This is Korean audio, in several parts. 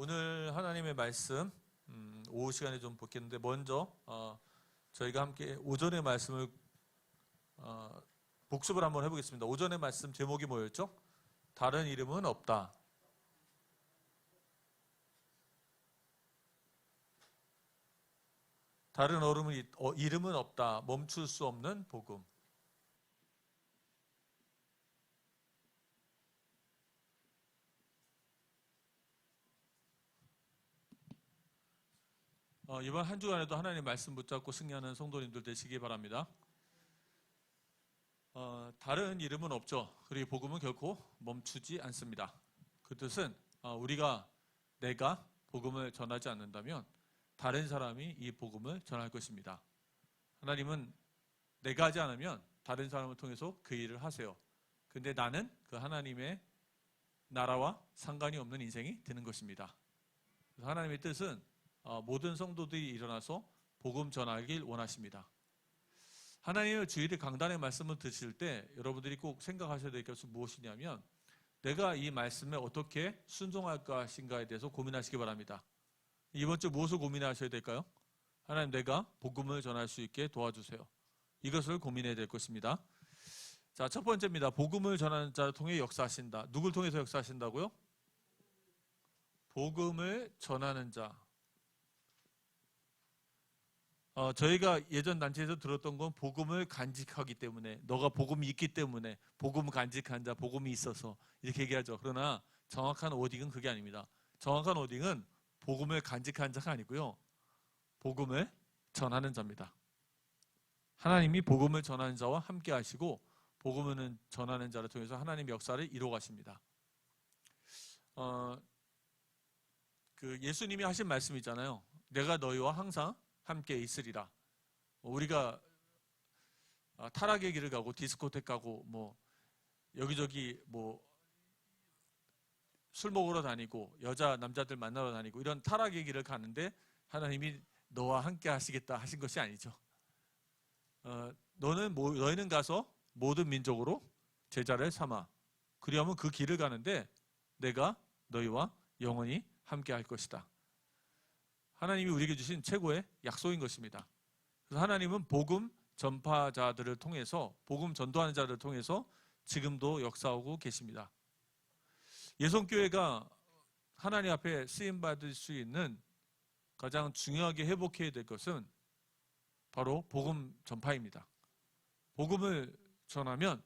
오늘 하나님의 말씀 오후 시간에 좀 보겠는데 먼저 저희가 함께 오전의 말씀을 복습을 한번 해보겠습니다. 오전의 말씀 제목이 뭐였죠? 다른 이름은 없다. 다른 이름은 없다. 멈출 수 없는 복음. 이번 한 주간에도 하나님 말씀 붙잡고 승리하는 성도님들 되시기 바랍니다. 다른 이름은 없죠. 그리고 복음은 결코 멈추지 않습니다. 그 뜻은 내가 복음을 전하지 않는다면 다른 사람이 이 복음을 전할 것입니다. 하나님은 내가 하지 않으면 다른 사람을 통해서 그 일을 하세요. 근데 나는 그 하나님의 나라와 상관이 없는 인생이 되는 것입니다. 그래서 하나님의 뜻은 모든 성도들이 일어나서 복음 전하길 원하십니다. 하나님의 주일의 강단의 말씀을 드실 때 여러분들이 꼭 생각하셔야 될 것은 무엇이냐면 내가 이 말씀에 어떻게 순종할 것인가에 대해서 고민하시기 바랍니다. 이번 주 무엇을 고민하셔야 될까요? 하나님, 내가 복음을 전할 수 있게 도와주세요. 이것을 고민해야 될 것입니다. 자, 첫 번째입니다. 복음을 전하는 자를 통해 역사하신다. 누굴 통해서 역사하신다고요? 복음을 전하는 자. 저희가 예전 단체에서 들었던 건 복음을 간직하기 때문에, 너가 복음이 있기 때문에, 복음을 간직한 자, 복음이 있어서 이렇게 얘기하죠. 그러나 정확한 워딩은 그게 아닙니다. 정확한 워딩은 복음을 간직한 자가 아니고요, 복음을 전하는 자입니다. 하나님이 복음을 전하는 자와 함께 하시고 복음을 전하는 자를 통해서 하나님의 역사를 이루어 가십니다. 예수님이 하신 말씀 있잖아요. 내가 너희와 항상 함께 있으리라. 우리가 타락의 길을 가고 디스코텍 가고 여기저기 술 먹으러 다니고 남자들 만나러 다니고 이런 타락의 길을 가는데 하나님이 너와 함께 하시겠다 하신 것이 아니죠. 너희는 가서 모든 민족으로 제자를 삼아. 그리하면 그 길을 가는데 내가 너희와 영원히 함께 할 것이다. 하나님이 우리에게 주신 최고의 약속인 것입니다. 그래서 하나님은 복음 전파자들을 통해서, 복음 전도하는 자들을 통해서 지금도 역사하고 계십니다. 예성교회가 하나님 앞에 쓰임받을 수 있는 가장 중요하게 회복해야 될 것은 바로 복음 전파입니다. 복음을 전하면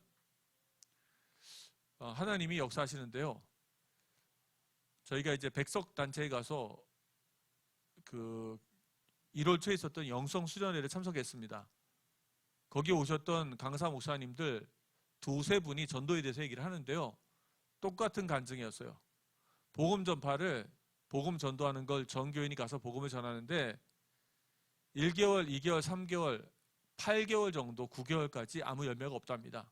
하나님이 역사하시는데요. 저희가 이제 백석단체에 가서 1월 초에 있었던 영성 수련회를 참석했습니다. 거기에 오셨던 강사 목사님들 두세 분이 전도에 대해서 얘기를 하는데요. 똑같은 간증이었어요. 복음 전도하는 걸 전 교인이 가서 복음을 전하는데 1개월, 2개월, 3개월, 8개월 정도, 9개월까지 아무 열매가 없답니다.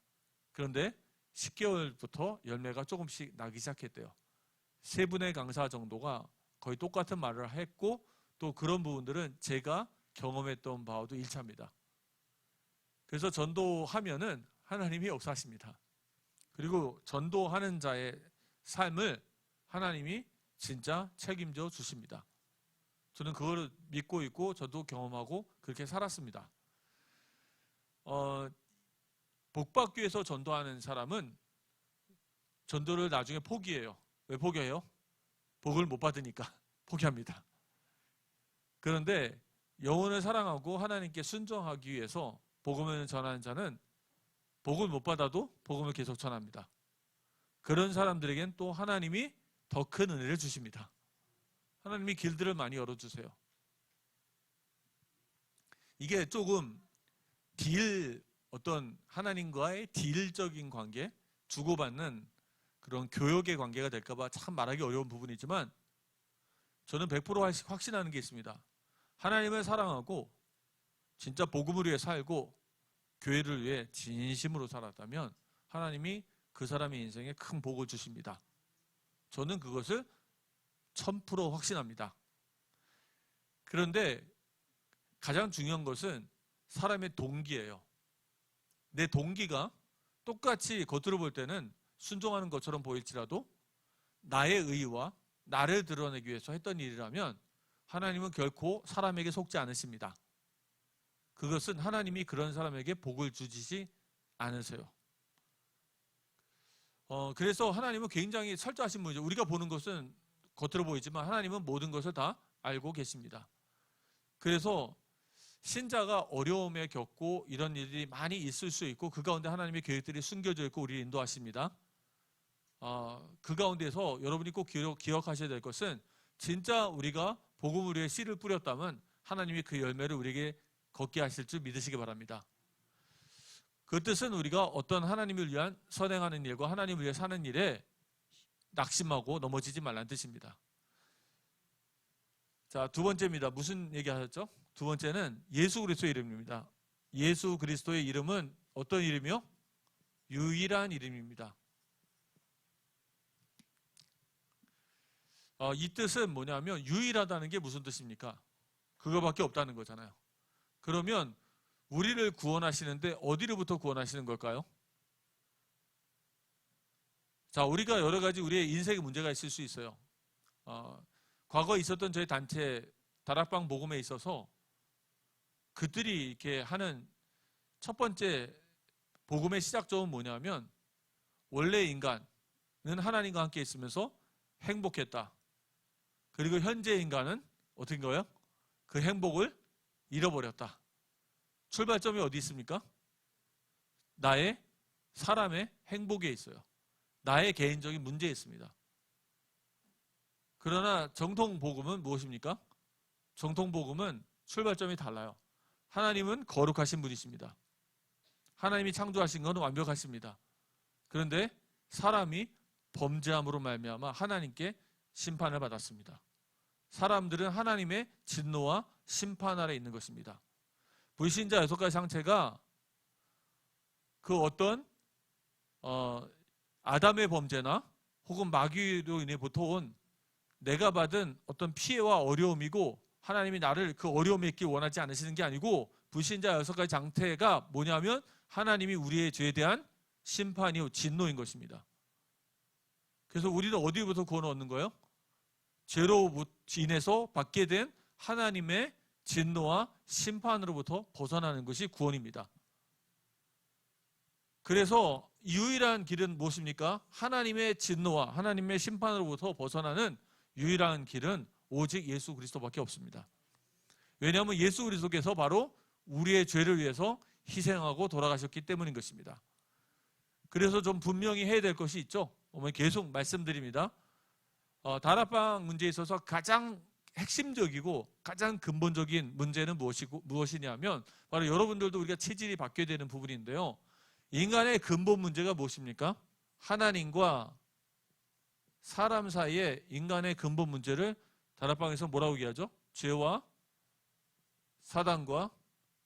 그런데 10개월부터 열매가 조금씩 나기 시작했대요. 세 분의 강사 정도가 거의 똑같은 말을 했고 또 그런 부분들은 제가 경험했던 바와도 일치합니다. 그래서 전도하면은 하나님이 역사하십니다. 그리고 전도하는 자의 삶을 하나님이 진짜 책임져 주십니다. 저는 그거를 믿고 있고 저도 경험하고 그렇게 살았습니다. 복받기 위해서 전도하는 사람은 전도를 나중에 포기해요. 왜 포기해요? 복을 못 받으니까 포기합니다. 그런데 영혼을 사랑하고 하나님께 순종하기 위해서 복음을 전하는 자는 복을 못 받아도 복음을 계속 전합니다. 그런 사람들에겐 또 하나님이 더 큰 은혜를 주십니다. 하나님이 길들을 많이 열어주세요. 이게 조금 어떤 하나님과의 딜적인 관계, 주고받는 그런 교역의 관계가 될까봐 참 말하기 어려운 부분이지만 저는 100% 확신하는 게 있습니다. 하나님을 사랑하고 진짜 복음을 위해 살고 교회를 위해 진심으로 살았다면 하나님이 그 사람의 인생에 큰 복을 주십니다. 저는 그것을 1000% 확신합니다. 그런데 가장 중요한 것은 사람의 동기예요. 내 동기가 똑같이 겉으로 볼 때는 순종하는 것처럼 보일지라도 나의 의와 나를 드러내기 위해서 했던 일이라면 하나님은 결코 사람에게 속지 않으십니다. 그것은 하나님이 그런 사람에게 복을 주시지 않으세요. 그래서 하나님은 굉장히 철저하신 분이죠. 우리가 보는 것은 겉으로 보이지만 하나님은 모든 것을 다 알고 계십니다. 그래서 신자가 어려움에 겪고 이런 일이 많이 있을 수 있고 그 가운데 하나님의 계획들이 숨겨져 있고 우리를 인도하십니다. 그 가운데서 여러분이 꼭 기억하셔야 될 것은 진짜 우리가 복음을 위해 씨를 뿌렸다면 하나님이 그 열매를 우리에게 걷게 하실 줄 믿으시기 바랍니다. 그 뜻은 우리가 어떤 하나님을 위한 선행하는 일과 하나님을 위해 사는 일에 낙심하고 넘어지지 말라는 뜻입니다. 자, 두 번째입니다. 무슨 얘기 하셨죠? 두 번째는 예수 그리스도의 이름입니다. 예수 그리스도의 이름은 어떤 이름이요? 유일한 이름입니다. 이 뜻은 뭐냐면 유일하다는 게 무슨 뜻입니까? 그거밖에 없다는 거잖아요. 그러면 우리를 구원하시는데 어디로부터 구원하시는 걸까요? 자, 우리가 여러 가지 우리의 인생의 문제가 있을 수 있어요. 과거에 있었던 저희 단체 다락방 복음에 있어서 그들이 이렇게 하는 첫 번째 복음의 시작점은 뭐냐면 원래 인간은 하나님과 함께 있으면서 행복했다. 그리고 현재 인간은 어떻게 거예요? 그 행복을 잃어버렸다. 출발점이 어디 있습니까? 사람의 행복에 있어요. 나의 개인적인 문제에 있습니다. 그러나 정통복음은 무엇입니까? 정통복음은 출발점이 달라요. 하나님은 거룩하신 분이십니다. 하나님이 창조하신 것은 완벽하십니다. 그런데 사람이 범죄함으로 말미암아 하나님께 심판을 받았습니다. 사람들은 하나님의 진노와 심판 아래 있는 것입니다. 불신자 6가지 상태가 그 어떤 아담의 범죄나 혹은 마귀로 인해 보통 내가 받은 어떤 피해와 어려움이고 하나님이 나를 그 어려움에 있길 원하지 않으시는 게 아니고 불신자 6가지 상태가 뭐냐면 하나님이 우리의 죄에 대한 심판이요 진노인 것입니다. 그래서 우리는 어디부터 구원을 얻는 거예요? 죄로 인해서 받게 된 하나님의 진노와 심판으로부터 벗어나는 것이 구원입니다. 그래서 유일한 길은 무엇입니까? 하나님의 진노와 하나님의 심판으로부터 벗어나는 유일한 길은 오직 예수 그리스도밖에 없습니다. 왜냐하면 예수 그리스도께서 바로 우리의 죄를 위해서 희생하고 돌아가셨기 때문인 것입니다. 그래서 좀 분명히 해야 될 것이 있죠. 계속 말씀드립니다. 다락방 문제에 있어서 가장 핵심적이고 가장 근본적인 문제는 무엇이냐면 바로 여러분들도 우리가 체질이 바뀌어야 되는 부분인데요. 인간의 근본 문제가 무엇입니까? 하나님과 사람 사이의 인간의 근본 문제를 다락방에서 뭐라고 얘기하죠? 죄와 사단과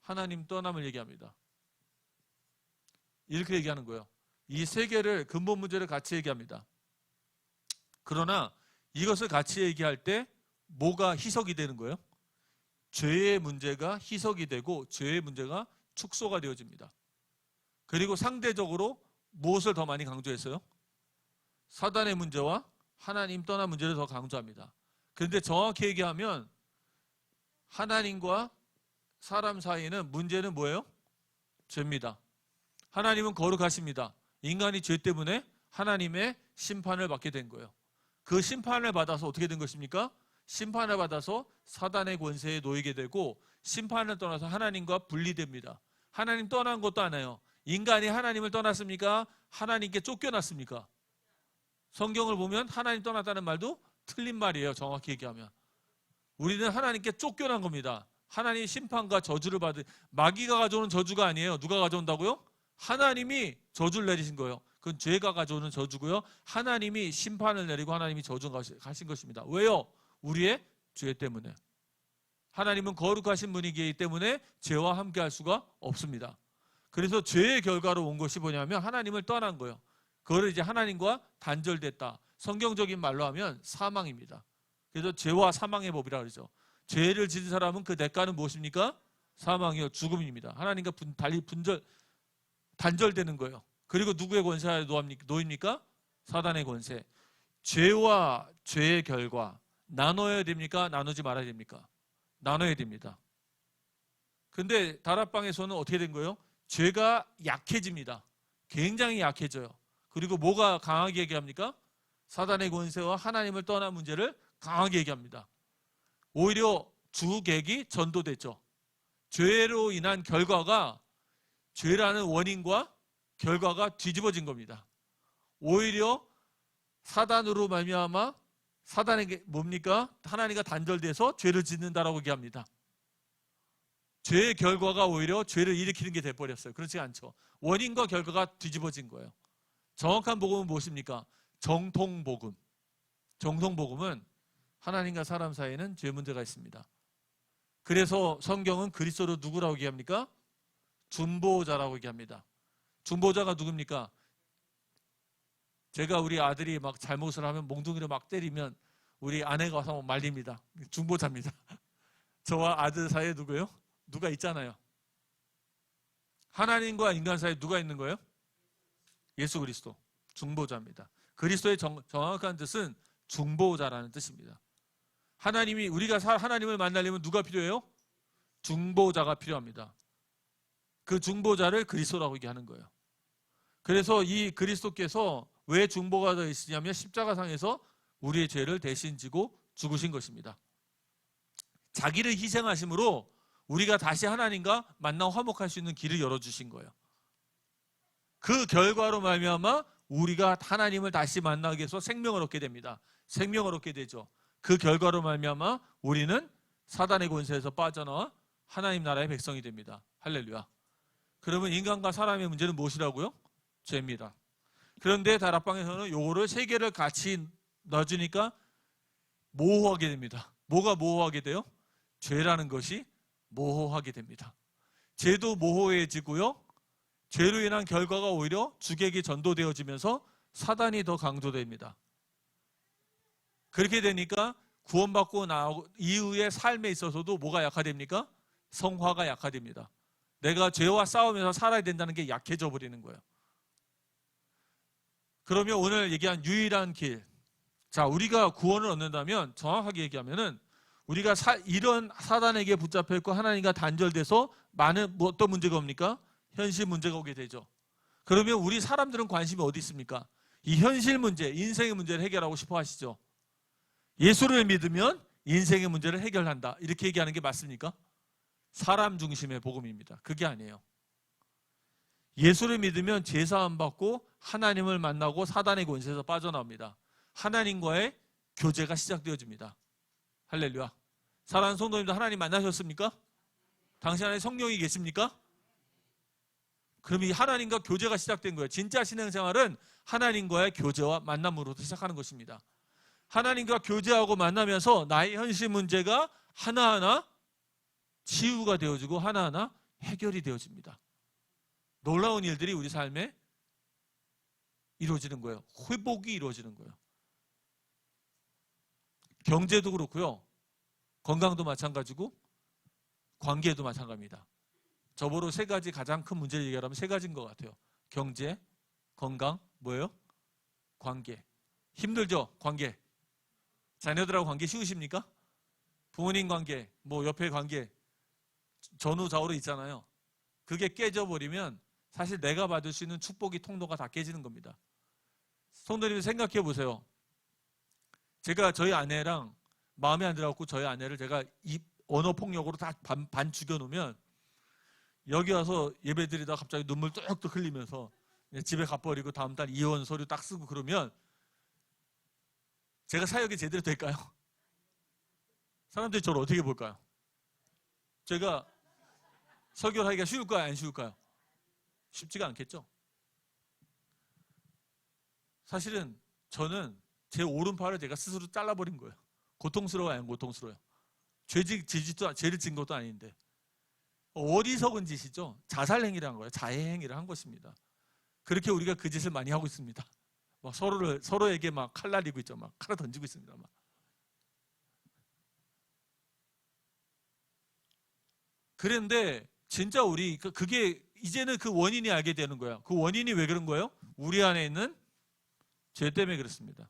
하나님 떠남을 얘기합니다. 이렇게 얘기하는 거예요. 이 세 개를 근본 문제를 같이 얘기합니다. 그러나 이것을 같이 얘기할 때 뭐가 희석이 되는 거예요? 죄의 문제가 희석이 되고 죄의 문제가 축소가 되어집니다. 그리고 상대적으로 무엇을 더 많이 강조했어요? 사단의 문제와 하나님 떠난 문제를 더 강조합니다. 그런데 정확히 얘기하면 하나님과 사람 사이에는 문제는 뭐예요? 죄입니다. 하나님은 거룩하십니다. 인간이 죄 때문에 하나님의 심판을 받게 된 거예요. 그 심판을 받아서 어떻게 된 것입니까? 심판을 받아서 사단의 권세에 놓이게 되고 심판을 떠나서 하나님과 분리됩니다. 하나님 떠난 것도 아니에요. 인간이 하나님을 떠났습니까? 하나님께 쫓겨났습니까? 성경을 보면 하나님 떠났다는 말도 틀린 말이에요. 정확히 얘기하면. 우리는 하나님께 쫓겨난 겁니다. 하나님 심판과 저주를 받은 마귀가 가져오는 저주가 아니에요. 누가 가져온다고요? 하나님이 저주를 내리신 거예요. 그건 죄가 가져오는 저주고요. 하나님이 심판을 내리고 하나님이 저주하신 것입니다. 왜요? 우리의 죄 때문에. 하나님은 거룩하신 분이기 때문에 죄와 함께 할 수가 없습니다. 그래서 죄의 결과로 온 것이 뭐냐면 하나님을 떠난 거예요. 그거를 이제 하나님과 단절됐다. 성경적인 말로 하면 사망입니다. 그래서 죄와 사망의 법이라 그러죠. 죄를 지은 사람은 그 대가는 무엇입니까? 사망이요, 죽음입니다. 하나님과 단절되는 거예요. 그리고 누구의 권세하에 놓입니까? 사단의 권세. 죄와 죄의 결과 나눠야 됩니까? 나누지 말아야 됩니까? 나눠야 됩니다. 근데 다락방에서는 어떻게 된 거예요? 죄가 약해집니다. 굉장히 약해져요. 그리고 뭐가 강하게 얘기합니까? 사단의 권세와 하나님을 떠난 문제를 강하게 얘기합니다. 오히려 주객이 전도됐죠. 죄로 인한 결과가, 죄라는 원인과 결과가 뒤집어진 겁니다. 오히려 사단으로 말미암아 사단에게 뭡니까? 하나님과 단절돼서 죄를 짓는다라고 얘기합니다. 죄의 결과가 오히려 죄를 일으키는 게 돼버렸어요. 그렇지 않죠. 원인과 결과가 뒤집어진 거예요. 정확한 복음은 무엇입니까? 정통복음. 정통복음은 하나님과 사람 사이에는 죄 문제가 있습니다. 그래서 성경은 그리스도로 누구라고 얘기합니까? 중보자라고 얘기합니다. 중보자가 누굽니까? 제가 우리 아들이 막 잘못을 하면 몽둥이로 막 때리면 우리 아내가 와서 말립니다. 중보자입니다. 저와 아들 사이에 누구예요? 누가 있잖아요. 하나님과 인간 사이에 누가 있는 거예요? 예수 그리스도. 중보자입니다. 그리스도의 정확한 뜻은 중보자라는 뜻입니다. 우리가 하나님을 만나려면 누가 필요해요? 중보자가 필요합니다. 그 중보자를 그리스도라고 얘기하는 거예요. 그래서 이 그리스도께서 왜 중보가 되어 있으냐면 십자가상에서 우리의 죄를 대신 지고 죽으신 것입니다. 자기를 희생하심으로 우리가 다시 하나님과 만나 화목할 수 있는 길을 열어주신 거예요. 그 결과로 말미암아 우리가 하나님을 다시 만나기 위해서 생명을 얻게 됩니다. 생명을 얻게 되죠. 그 결과로 말미암아 우리는 사단의 권세에서 빠져나와 하나님 나라의 백성이 됩니다. 할렐루야. 그러면 인간과 사람의 문제는 무엇이라고요? 죄입니다. 그런데 다락방에서는 요거를 세 개를 같이 넣어주니까 모호하게 됩니다. 뭐가 모호하게 돼요? 죄라는 것이 모호하게 됩니다. 죄도 모호해지고요. 죄로 인한 결과가 오히려 주객이 전도되어지면서 사단이 더 강조됩니다. 그렇게 되니까 구원받고 나오고 이후의 삶에 있어서도 뭐가 약화됩니까? 성화가 약화됩니다. 내가 죄와 싸우면서 살아야 된다는 게 약해져 버리는 거예요. 그러면 오늘 얘기한 유일한 길. 자, 우리가 구원을 얻는다면 정확하게 얘기하면은 우리가 이런 사단에게 붙잡혀 있고 하나님과 단절돼서 많은 어떤 문제가 옵니까? 현실 문제가 오게 되죠. 그러면 우리 사람들은 관심이 어디 있습니까? 이 현실 문제, 인생의 문제를 해결하고 싶어 하시죠. 예수를 믿으면 인생의 문제를 해결한다. 이렇게 얘기하는 게 맞습니까? 사람 중심의 복음입니다. 그게 아니에요. 예수를 믿으면 제사함 받고 하나님을 만나고 사단의 권세에서 빠져나옵니다. 하나님과의 교제가 시작되어집니다. 할렐루야. 사랑하는 성도님들, 하나님 만나셨습니까? 당신 안에 성령이 계십니까? 그럼 이 하나님과 교제가 시작된 거예요. 진짜 신앙생활은 하나님과의 교제와 만남으로부터 시작하는 것입니다. 하나님과 교제하고 만나면서 나의 현실 문제가 하나하나 치유가 되어지고 하나하나 해결이 되어집니다. 놀라운 일들이 우리 삶에 이루어지는 거예요. 회복이 이루어지는 거예요. 경제도 그렇고요. 건강도 마찬가지고 관계도 마찬가지입니다. 저보러 세 가지 가장 큰 문제를 얘기하면 세 가지인 것 같아요. 경제, 건강, 뭐예요? 관계. 힘들죠? 관계. 자녀들하고 관계 쉬우십니까? 부모님 관계, 뭐 옆에 관계, 전후 좌우로 있잖아요. 그게 깨져버리면 사실 내가 받을 수 있는 축복이 통로가 다 깨지는 겁니다. 성도님 생각해 보세요. 제가 저희 아내랑 마음에 안 들어갖고 저희 아내를 제가 언어폭력으로 다 반 죽여놓으면 여기 와서 예배드리다가 갑자기 눈물 뚝뚝 흘리면서 집에 가버리고 다음 달 이혼 서류 딱 쓰고 그러면 제가 사역이 제대로 될까요? 사람들이 저를 어떻게 볼까요? 제가 설교하기가 쉬울까요? 안 쉬울까요? 쉽지가 않겠죠? 사실은 저는 제 오른팔을 제가 스스로 잘라버린 거예요. 고통스러워요? 안 고통스러워요? 죄를 진 것도 아닌데. 어리석은 짓이죠. 자살행위를 한 거예요. 자해행위를 한 것입니다. 그렇게 우리가 그 짓을 많이 하고 있습니다. 막 서로에게 막 칼 날리고 있죠. 막 칼을 던지고 있습니다. 막. 그런데 진짜 그게 이제는 그 원인이 알게 되는 거예요. 그 원인이 왜 그런 거예요? 우리 안에 있는 죄 때문에 그렇습니다.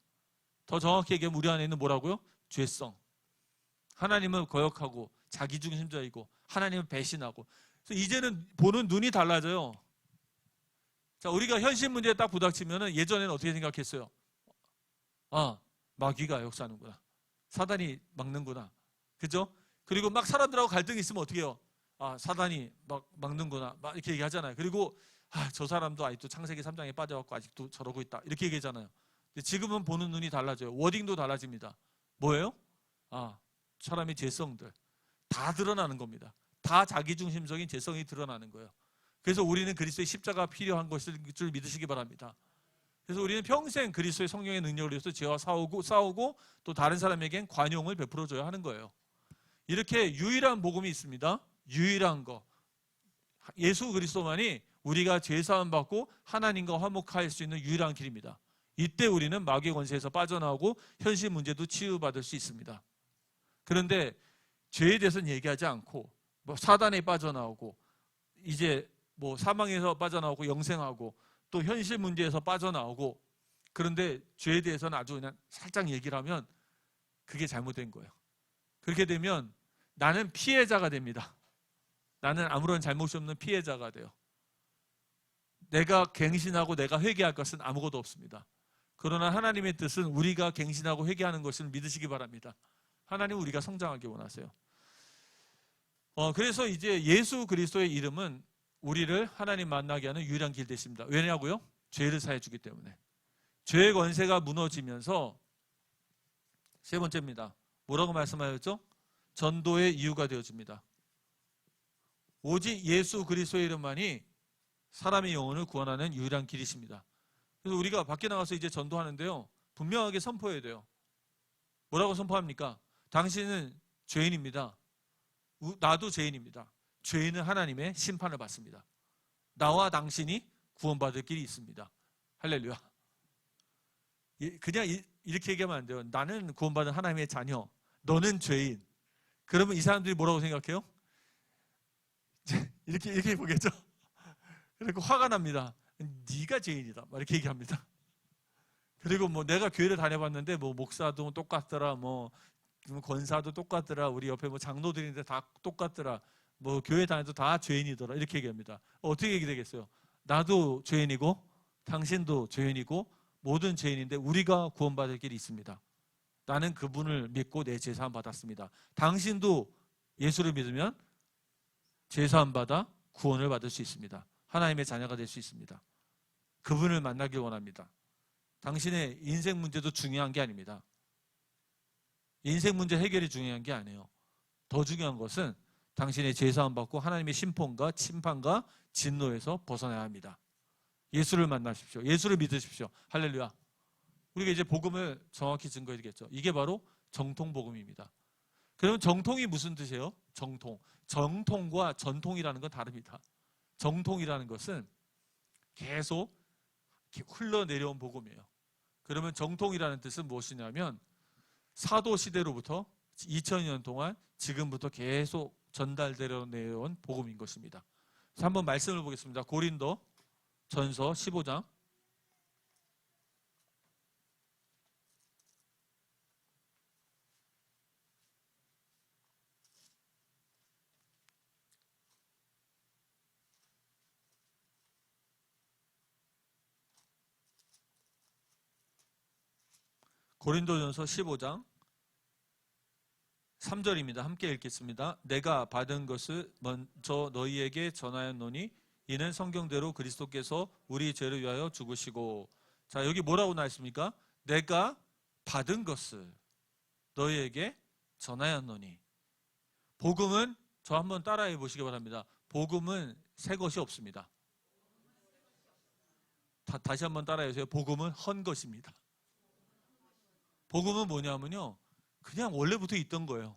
더 정확히 얘기하면 우리 안에 있는 뭐라고요? 죄성. 하나님을 거역하고 자기중심적이고 하나님을 배신하고. 그래서 이제는 보는 눈이 달라져요. 자, 우리가 현실 문제에 딱 부닥치면은 예전에는 어떻게 생각했어요? 아, 마귀가 역사하는구나. 사단이 막는구나. 그죠? 그리고 막 사람들하고 갈등이 있으면 어떻게 해요? 아, 사단이 막 막는구나. 막 이렇게 얘기하잖아요. 그리고 아, 저 사람도 아직도 창세기 3장에 빠져갖고 아직도 저러고 있다. 이렇게 얘기하잖아요. 근데 지금은 보는 눈이 달라져요. 워딩도 달라집니다. 뭐예요? 아, 사람의 죄성들 다 드러나는 겁니다. 다 자기중심적인 죄성이 드러나는 거예요. 그래서 우리는 그리스도의 십자가가 필요한 것일 줄 믿으시기 바랍니다. 그래서 우리는 평생 그리스도의 성령의 능력을 위해서 죄와 싸우고 또 다른 사람에겐 관용을 베풀어줘야 하는 거예요. 이렇게 유일한 복음이 있습니다. 유일한 거. 예수 그리스도만이 우리가 죄사함 받고 하나님과 화목할 수 있는 유일한 길입니다. 이때 우리는 마귀의 권세에서 빠져나오고 현실 문제도 치유받을 수 있습니다. 그런데 죄에 대해서는 얘기하지 않고 뭐 사단에 빠져나오고 이제 뭐 사망에서 빠져나오고 영생하고 또 현실 문제에서 빠져나오고 그런데 죄에 대해서는 아주 그냥 살짝 얘기를 하면 그게 잘못된 거예요. 그렇게 되면 나는 피해자가 됩니다. 나는 아무런 잘못이 없는 피해자가 돼요. 내가 갱신하고 내가 회개할 것은 아무것도 없습니다. 그러나 하나님의 뜻은 우리가 갱신하고 회개하는 것을 믿으시기 바랍니다. 하나님은 우리가 성장하기 원하세요. 그래서 이제 예수 그리스도의 이름은 우리를 하나님 만나게 하는 유일한 길 되십니다. 왜냐고요? 죄를 사해 주기 때문에. 죄의 권세가 무너지면서 세 번째입니다. 뭐라고 말씀하셨죠? 전도의 이유가 되어줍니다. 오직 예수 그리스도의 이름만이 사람의 영혼을 구원하는 유일한 길이십니다. 그래서 우리가 밖에 나가서 이제 전도하는데요. 분명하게 선포해야 돼요. 뭐라고 선포합니까? 당신은 죄인입니다. 나도 죄인입니다. 죄인은 하나님의 심판을 받습니다. 나와 당신이 구원받을 길이 있습니다. 할렐루야. 그냥 이렇게 얘기하면 안 돼요. 나는 구원받은 하나님의 자녀. 너는 죄인. 그러면 이 사람들이 뭐라고 생각해요? 이렇게 보겠죠? 그리고 화가 납니다. 네가 죄인이다. 막 이렇게 얘기합니다. 그리고 뭐 내가 교회를 다녀봤는데 뭐 목사도 똑같더라. 뭐 권사도 똑같더라. 우리 옆에 뭐 장로들인데 다 똑같더라. 뭐 교회 다녀도 다 죄인이더라. 이렇게 얘기합니다. 어떻게 얘기되겠어요? 나도 죄인이고 당신도 죄인이고 모든 죄인인데 우리가 구원받을 길이 있습니다. 나는 그분을 믿고 내 죄사함 받았습니다. 당신도 예수를 믿으면 죄사함 받아 구원을 받을 수 있습니다. 하나님의 자녀가 될 수 있습니다. 그분을 만나길 원합니다. 당신의 인생 문제도 중요한 게 아닙니다. 인생 문제 해결이 중요한 게 아니에요. 더 중요한 것은 당신의 죄사함 받고 하나님의 심판과 침판과 진노에서 벗어나야 합니다. 예수를 만나십시오. 예수를 믿으십시오. 할렐루야. 우리가 이제 복음을 정확히 증거해 드리겠죠. 이게 바로 정통복음입니다. 그러면 정통이 무슨 뜻이에요? 정통. 정통과 전통이라는 건 다릅니다. 정통이라는 것은 계속 흘러내려온 복음이에요. 그러면 정통이라는 뜻은 무엇이냐면 사도 시대로부터 2000년 동안 지금부터 계속 전달되어 내려온 복음인 것입니다. 그래서 한번 말씀을 보겠습니다. 고린도 전서 15장 고린도전서 15장 3절입니다. 함께 읽겠습니다. 내가 받은 것을 먼저 너희에게 전하였노니 이는 성경대로 그리스도께서 우리 죄를 위하여 죽으시고. 자, 여기 뭐라고 나왔습니까? 내가 받은 것을 너희에게 전하였노니. 복음은 저 한번 따라해 보시기 바랍니다. 복음은 새 것이 없습니다. 다시 한번 따라해 주세요. 복음은 헌 것입니다. 복음은 뭐냐면요, 그냥 원래부터 있던 거예요.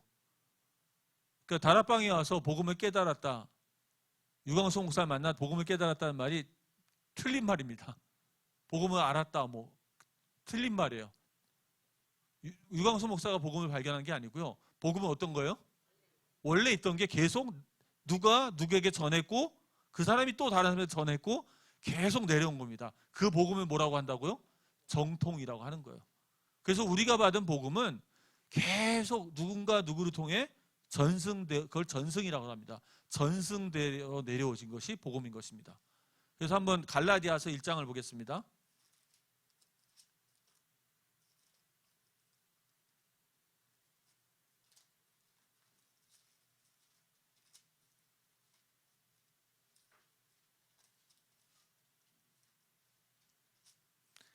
그러니까 다락방에 와서 복음을 깨달았다, 유광수 목사를 만나 복음을 깨달았다는 말이 틀린 말입니다. 복음을 알았다, 뭐 틀린 말이에요. 유광수 목사가 복음을 발견한 게 아니고요. 복음은 어떤 거예요? 원래 있던 게 계속 누가 누구에게 전했고 그 사람이 또 다른 사람에게 전했고 계속 내려온 겁니다. 그 복음을 뭐라고 한다고요? 정통이라고 하는 거예요. 그래서 우리가 받은 복음은 계속 누군가 누구를 통해 그걸 전승이라고 합니다. 전승되어 내려오신 것이 복음인 것입니다. 그래서 한번 갈라디아서 1장을 보겠습니다.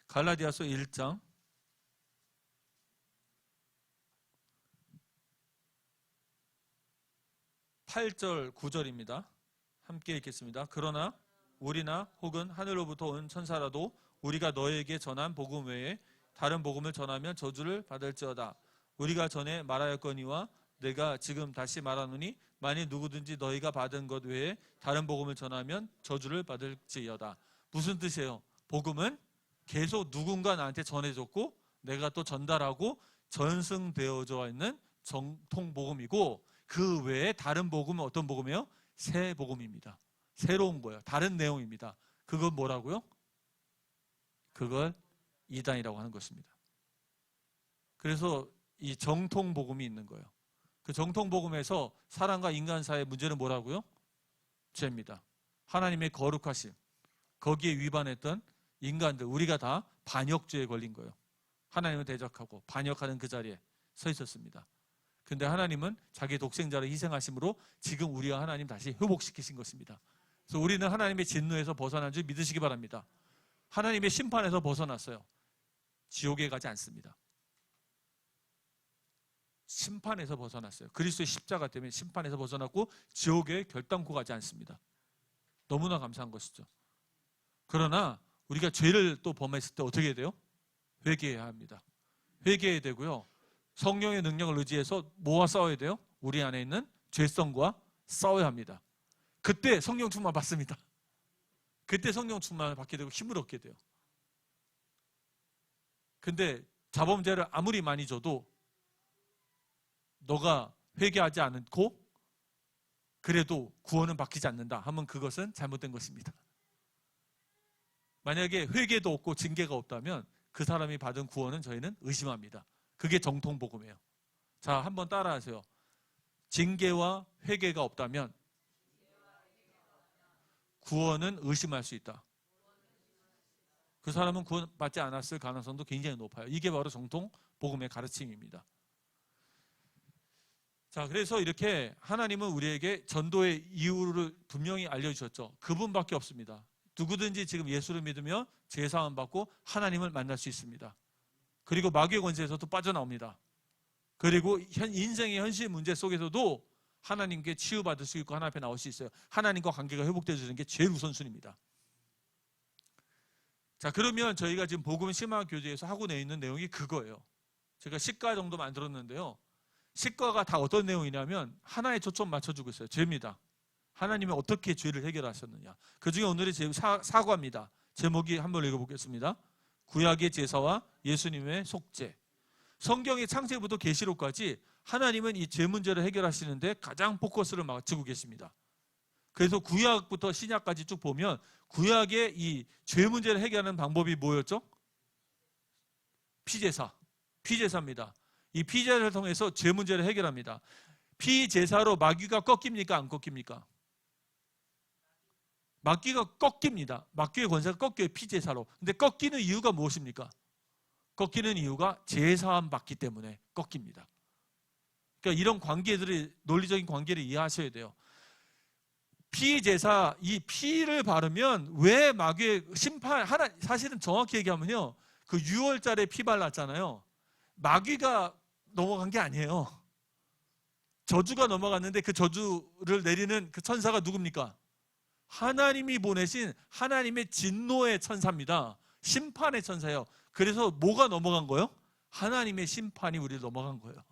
갈라디아서 1장 8절 9절입니다. 함께 읽겠습니다. 그러나 우리나 혹은 하늘로부터 온 천사라도 우리가 너에게 전한 복음 외에 다른 복음을 전하면 저주를 받을지어다. 우리가 전에 말하였거니와 내가 지금 다시 말하노니 만일 누구든지 너희가 받은 것 외에 다른 복음을 전하면 저주를 받을지어다. 무슨 뜻이에요? 복음은 계속 누군가 나한테 전해줬고 내가 또 전달하고 전승되어져 있는 정통 복음이고, 그 외에 다른 복음은 어떤 복음이에요? 새 복음입니다. 새로운 거예요. 다른 내용입니다. 그건 뭐라고요? 그걸 이단이라고 하는 것입니다. 그래서 이 정통 복음이 있는 거예요. 그 정통 복음에서 사람과 인간 사이의 문제는 뭐라고요? 죄입니다. 하나님의 거룩하심, 거기에 위반했던 인간들, 우리가 다 반역죄에 걸린 거예요. 하나님을 대적하고 반역하는 그 자리에 서 있었습니다. 근데 하나님은 자기 독생자를 희생하심으로 지금 우리와 하나님 다시 회복시키신 것입니다. 그래서 우리는 하나님의 진노에서 벗어난 줄 믿으시기 바랍니다. 하나님의 심판에서 벗어났어요. 지옥에 가지 않습니다. 심판에서 벗어났어요. 그리스도의 십자가 때문에 심판에서 벗어났고 지옥에 결단코 가지 않습니다. 너무나 감사한 것이죠. 그러나 우리가 죄를 또 범했을 때 어떻게 해야 돼요? 회개해야 합니다. 회개해야 되고요. 성령의 능력을 의지해서 뭐와 싸워야 돼요? 우리 안에 있는 죄성과 싸워야 합니다. 그때 성령 충만 받습니다. 그때 성령 충만을 받게 되고 힘을 얻게 돼요. 근데 자범죄를 아무리 많이 줘도 너가 회개하지 않고 그래도 구원은 바뀌지 않는다 하면 그것은 잘못된 것입니다. 만약에 회개도 없고 징계가 없다면 그 사람이 받은 구원은 저희는 의심합니다. 그게 정통 복음이에요. 자, 한번 따라하세요. 징계와 회개가 없다면 구원은 의심할 수 있다. 그 사람은 구원받지 않았을 가능성도 굉장히 높아요. 이게 바로 정통 복음의 가르침입니다. 자, 그래서 이렇게 하나님은 우리에게 전도의 이유를 분명히 알려주셨죠. 그분밖에 없습니다. 누구든지 지금 예수를 믿으며 죄사함 받고 하나님을 만날 수 있습니다. 그리고 마귀의 권세에서도 빠져나옵니다. 그리고 인생의 현실 문제 속에서도 하나님께 치유받을 수 있고 하나님 앞에 나올 수 있어요. 하나님과 관계가 회복되어지는 게 제일 우선순위입니다. 자, 그러면 저희가 지금 복음 심화 교제에서 하고 있는 내용이 그거예요. 제가 시가 정도 만들었는데요. 시가가 다 어떤 내용이냐면 하나에 초점 맞춰주고 있어요. 죄입니다. 하나님이 어떻게 죄를 해결하셨느냐. 그중에 오늘의 사과입니다. 제목이 한번 읽어보겠습니다. 구약의 제사와 예수님의 속죄. 성경의 창세부터 계시록까지 하나님은 이 죄 문제를 해결하시는데 가장 포커스를 맞추고 계십니다. 그래서 구약부터 신약까지 쭉 보면 구약의 이 죄 문제를 해결하는 방법이 뭐였죠? 피제사입니다. 이 피제사를 통해서 죄 문제를 해결합니다. 피제사로 마귀가 꺾입니까? 안 꺾입니까? 마귀가 꺾입니다. 마귀의 권세가 꺾여요. 피제사로. 근데 꺾이는 이유가 무엇입니까? 꺾이는 이유가 제사함 받기 때문에 꺾입니다. 그러니까 이런 관계들이, 논리적인 관계를 이해하셔야 돼요. 피제사, 이 피를 바르면 왜 마귀의 심판, 사실은 정확히 얘기하면요, 그 6월달에 피 발랐잖아요. 마귀가 넘어간 게 아니에요. 저주가 넘어갔는데 그 저주를 내리는 그 천사가 누굽니까? 하나님이 보내신 하나님의 진노의 천사입니다. 심판의 천사예요. 그래서 뭐가 넘어간 거예요? 하나님의 심판이 우리를 넘어간 거예요.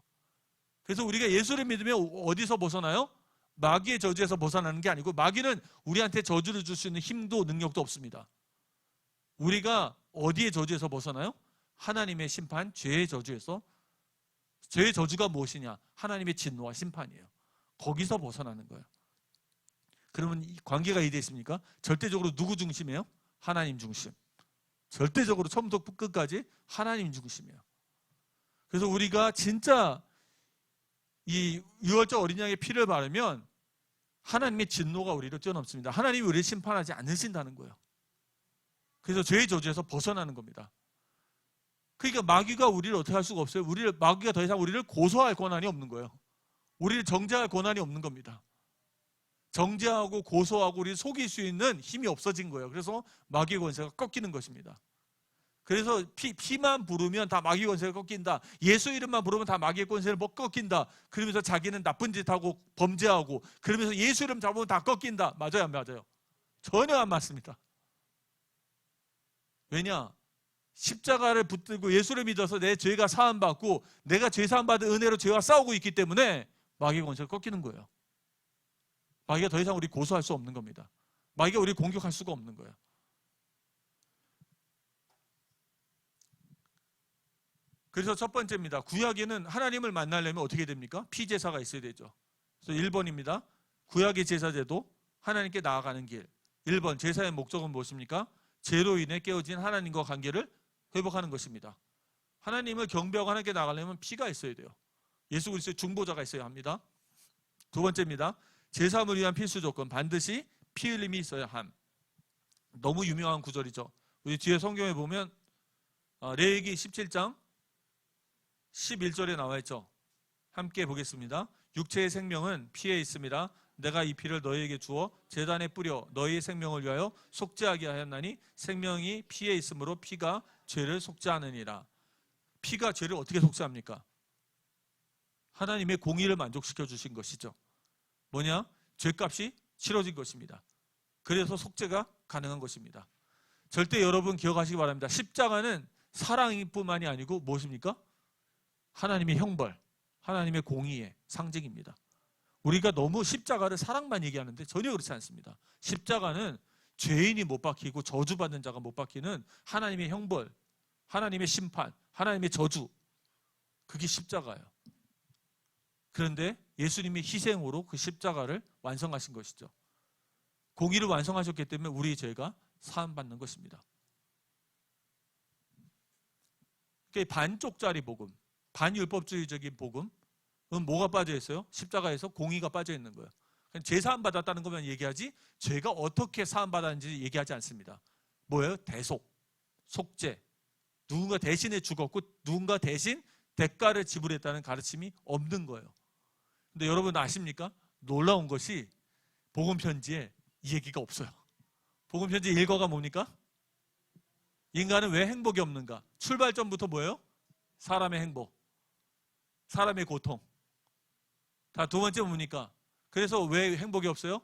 그래서 우리가 예수를 믿으면 어디서 벗어나요? 마귀의 저주에서 벗어나는 게 아니고, 마귀는 우리한테 저주를 줄 수 있는 힘도 능력도 없습니다. 우리가 어디의 저주에서 벗어나요? 하나님의 심판, 죄의 저주에서. 죄의 저주가 무엇이냐? 하나님의 진노와 심판이에요. 거기서 벗어나는 거예요. 그러면 이 관계가 이해되어 있습니까? 절대적으로 누구 중심이에요? 하나님 중심. 절대적으로 처음부터 끝까지 하나님 중심이에요. 그래서 우리가 진짜 이 유월절 어린 양의 피를 바르면 하나님의 진노가 우리를 뛰어넘습니다. 하나님이 우리를 심판하지 않으신다는 거예요. 그래서 죄의 저주에서 벗어나는 겁니다. 그러니까 마귀가 우리를 어떻게 할 수가 없어요. 마귀가 더 이상 우리를 고소할 권한이 없는 거예요. 우리를 정죄할 권한이 없는 겁니다. 정죄하고 고소하고 우리를 속일 수 있는 힘이 없어진 거예요. 그래서 마귀의 권세가 꺾이는 것입니다. 그래서 피만 부르면 다 마귀의 권세가 꺾인다. 예수 이름만 부르면 다 마귀의 권세를 꺾인다. 그러면서 자기는 나쁜 짓 하고 범죄하고 그러면서 예수 이름 잡으면 다 꺾인다. 맞아요, 안 맞아요? 전혀 안 맞습니다. 왜냐? 십자가를 붙들고 예수를 믿어서 내 죄가 사함받고 내가 죄 사함받은 은혜로 죄와 싸우고 있기 때문에 마귀의 권세가 꺾이는 거예요. 마귀가 더 이상 우리 고소할 수 없는 겁니다. 마귀가 우리 공격할 수가 없는 거예요. 그래서 첫 번째입니다. 구약에는 하나님을 만나려면 어떻게 됩니까? 피제사가 있어야 되죠. 그래서 1번입니다. 구약의 제사제도 하나님께 나아가는 길. 1번 제사의 목적은 무엇입니까? 죄로 인해 깨어진 하나님과 관계를 회복하는 것입니다. 하나님을 경배하고 하나님께 나아가려면 피가 있어야 돼요. 예수 그리스도의 중보자가 있어야 합니다. 두 번째입니다. 제사함을 위한 필수 조건, 반드시 피 흘림이 있어야 함. 너무 유명한 구절이죠. 우리 뒤에 성경에 보면 레위기 17장 11절에 나와 있죠. 함께 보겠습니다. 육체의 생명은 피에 있습니다. 내가 이 피를 너희에게 주어 제단에 뿌려 너희의 생명을 위하여 속죄하게 하였나니 생명이 피에 있으므로 피가 죄를 속죄하느니라. 피가 죄를 어떻게 속죄합니까? 하나님의 공의를 만족시켜 주신 것이죠. 뭐냐? 죄값이 치러진 것입니다. 그래서 속죄가 가능한 것입니다. 절대 여러분 기억하시기 바랍니다. 십자가는 사랑뿐만이 아니고 무엇입니까? 하나님의 형벌, 하나님의 공의의 상징입니다. 우리가 너무 십자가를 사랑만 얘기하는데 전혀 그렇지 않습니다. 십자가는 죄인이 못 박히고 저주받는 자가 못 박히는 하나님의 형벌, 하나님의 심판, 하나님의 저주, 그게 십자가예요. 그런데 예수님이 희생으로 그 십자가를 완성하신 것이죠. 공의를 완성하셨기 때문에 우리의 죄가 사함받는 것입니다. 그러니까 반쪽짜리 복음, 반율법주의적인 복음은 뭐가 빠져 있어요? 십자가에서 공의가 빠져 있는 거예요. 제사함 받았다는 것만 얘기하지 죄가 어떻게 사함받았는지 얘기하지 않습니다. 뭐예요? 대속, 속죄. 누군가 대신에 죽었고 누군가 대신 대가를 지불했다는 가르침이 없는 거예요. 근데 여러분 아십니까? 놀라운 것이 복음편지에 이 얘기가 없어요. 복음편지 일과가 뭡니까? 인간은 왜 행복이 없는가? 출발점부터 뭐예요? 사람의 행복, 사람의 고통. 다 두 번째 뭡니까? 그래서 왜 행복이 없어요?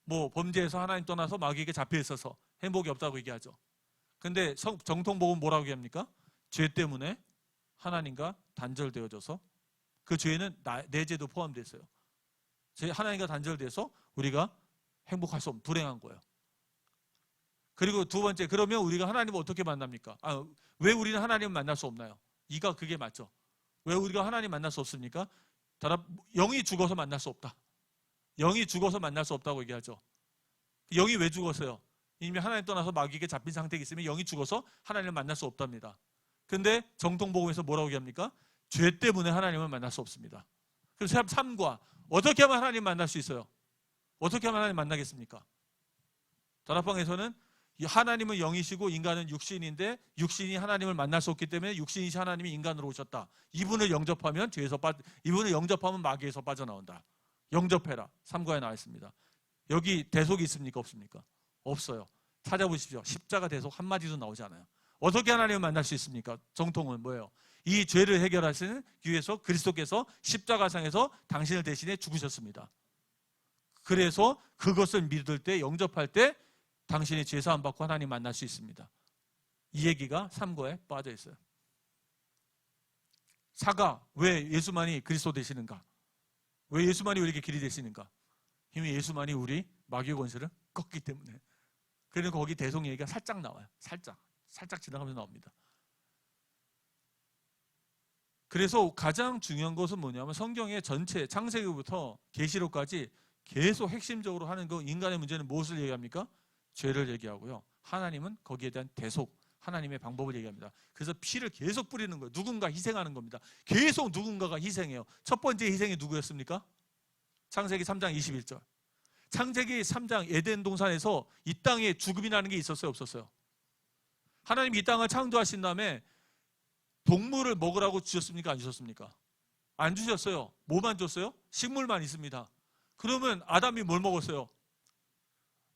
뭐 범죄에서 하나님 떠나서 마귀에게 잡혀 있어서 행복이 없다고 얘기하죠. 근데 정통복음 뭐라고 얘기합니까? 죄 때문에 하나님과 단절되어져서 그 죄에는 내 죄도 포함되어 있어요. 하나님과 단절돼서 우리가 행복할 수 없는 불행한 거예요. 그리고 두 번째, 그러면 우리가 하나님을 어떻게 만납니까? 왜 우리는 하나님을 만날 수 없나요? 이가 그게 맞죠. 왜 우리가 하나님 만날 수 없습니까? 영이 죽어서 만날 수 없다. 영이 죽어서 만날 수 없다고 얘기하죠. 영이 왜 죽었어요? 이미 하나님 떠나서 마귀에게 잡힌 상태에 있으면 영이 죽어서 하나님을 만날 수 없답니다. 근데 정통복음에서 뭐라고 얘기합니까? 죄 때문에 하나님을 만날 수 없습니다. 그래서 3과 어떻게 하면 하나님 만날 수 있어요? 어떻게 하면 하나님 만나겠습니까? 다락방에서는 하나님은 영이시고 인간은 육신인데 육신이 하나님을 만날 수 없기 때문에 육신이신 하나님이 인간으로 오셨다. 이분을 영접하면 이분을 영접하면 마귀에서 빠져나온다. 영접해라. 3과에 나와 있습니다. 여기 대속이 있습니까? 없습니까? 없어요. 찾아보십시오. 십자가 대속 한마디도 나오지 않아요. 어떻게 하나님을 만날 수 있습니까? 정통은 뭐예요? 이 죄를 해결하시는 위해서 그리스도께서 십자가상에서 당신을 대신해 죽으셨습니다. 그래서 그것을 믿을 때, 영접할 때 당신이 죄사함 받고 하나님 만날 수 있습니다. 이 얘기가 3과에 빠져 있어요. 4가 왜 예수만이 그리스도 되시는가? 왜 예수만이 우리에게 길이 되시는가? 이미 예수만이 우리 마귀의 권세를 꺾기 때문에. 그래서 거기 대속 얘기가 살짝 나와요. 살짝 지나가면서 나옵니다. 그래서 가장 중요한 것은 뭐냐면 성경의 전체 창세기부터 계시록까지 계속 핵심적으로 하는 그 인간의 문제는 무엇을 얘기합니까? 죄를 얘기하고요. 하나님은 거기에 대한 대속, 하나님의 방법을 얘기합니다. 그래서 피를 계속 뿌리는 거예요. 누군가 희생하는 겁니다. 계속 누군가가 희생해요. 첫 번째 희생이 누구였습니까? 창세기 3장 21절. 창세기 3장 에덴 동산에서 이 땅에 죽음이라는 게 있었어요, 없었어요? 하나님이 이 땅을 창조하신 다음에 동물을 먹으라고 주셨습니까? 안 주셨습니까? 안 주셨어요. 뭐만 줬어요? 식물만 있습니다. 그러면 아담이 뭘 먹었어요?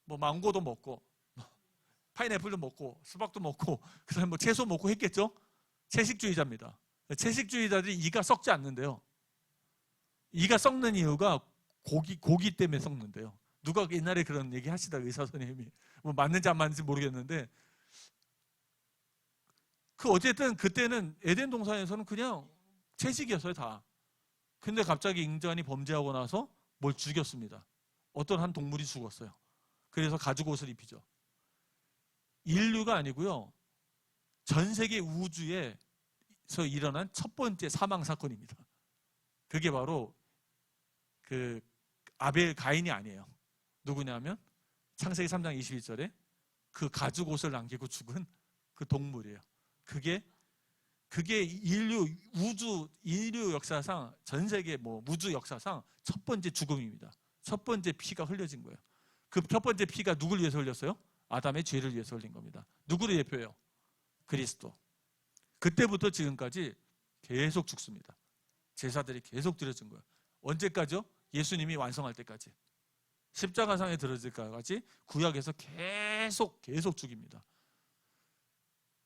뭐 망고도 먹고 파인애플도 먹고 수박도 먹고 그다음에 뭐 채소 먹고 했겠죠? 채식주의자입니다. 채식주의자들이 이가 썩지 않는데요. 이가 썩는 이유가 고기 때문에 썩는데요. 누가 옛날에 그런 얘기 하시다 의사 선생님이 뭐 맞는지 안 맞는지 모르겠는데 어쨌든 그때는 에덴 동산에서는 그냥 채식이었어요 다. 근데 갑자기 인간이 범죄하고 나서 뭘 죽였습니다. 어떤 한 동물이 죽었어요. 그래서 가죽 옷을 입히죠. 인류가 아니고요. 전 세계 우주에서 일어난 첫 번째 사망 사건입니다. 그게 바로 그 아벨 가인이 아니에요. 누구냐면 창세기 3장 22절에 그 가죽 옷을 남기고 죽은 그 동물이에요. 그게 인류 역사상 전 세계 우주 역사상 첫 번째 죽음입니다. 첫 번째 피가 흘려진 거예요. 그 첫 번째 피가 누굴 위해서 흘렸어요? 아담의 죄를 위해서 흘린 겁니다. 누구를 대표해요? 그리스도. 그때부터 지금까지 계속 죽습니다. 제사들이 계속 드려진 거예요. 언제까지요? 예수님이 완성할 때까지. 십자가상에 들어질 때까지 구약에서 계속 죽입니다.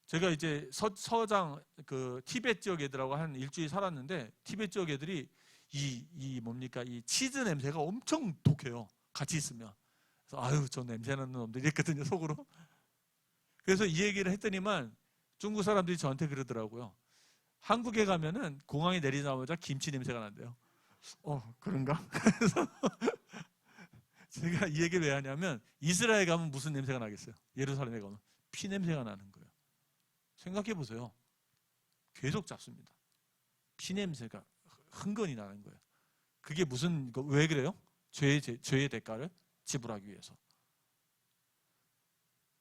제가 이제 서장 그 티베트 지역 애들하고 한 일주일 살았는데 티베트 지역 애들이 이 치즈 냄새가 엄청 독해요. 같이 있으면. 그래서 아유 저 냄새나는 놈들 이랬거든요 속으로. 그래서 이 얘기를 했더니만 중국 사람들이 저한테 그러더라고요. 한국에 가면은 공항에 내리자마자 김치 냄새가 난대요. 그런가? 그래서 제가 이 얘기를 왜 하냐면 이스라엘 가면 무슨 냄새가 나겠어요? 예루살렘에 가면 피 냄새가 나는 거예요. 생각해 보세요. 계속 잡습니다. 피 냄새가 흥건히 나는 거예요. 그게 왜 그래요? 죄의 대가를 지불하기 위해서.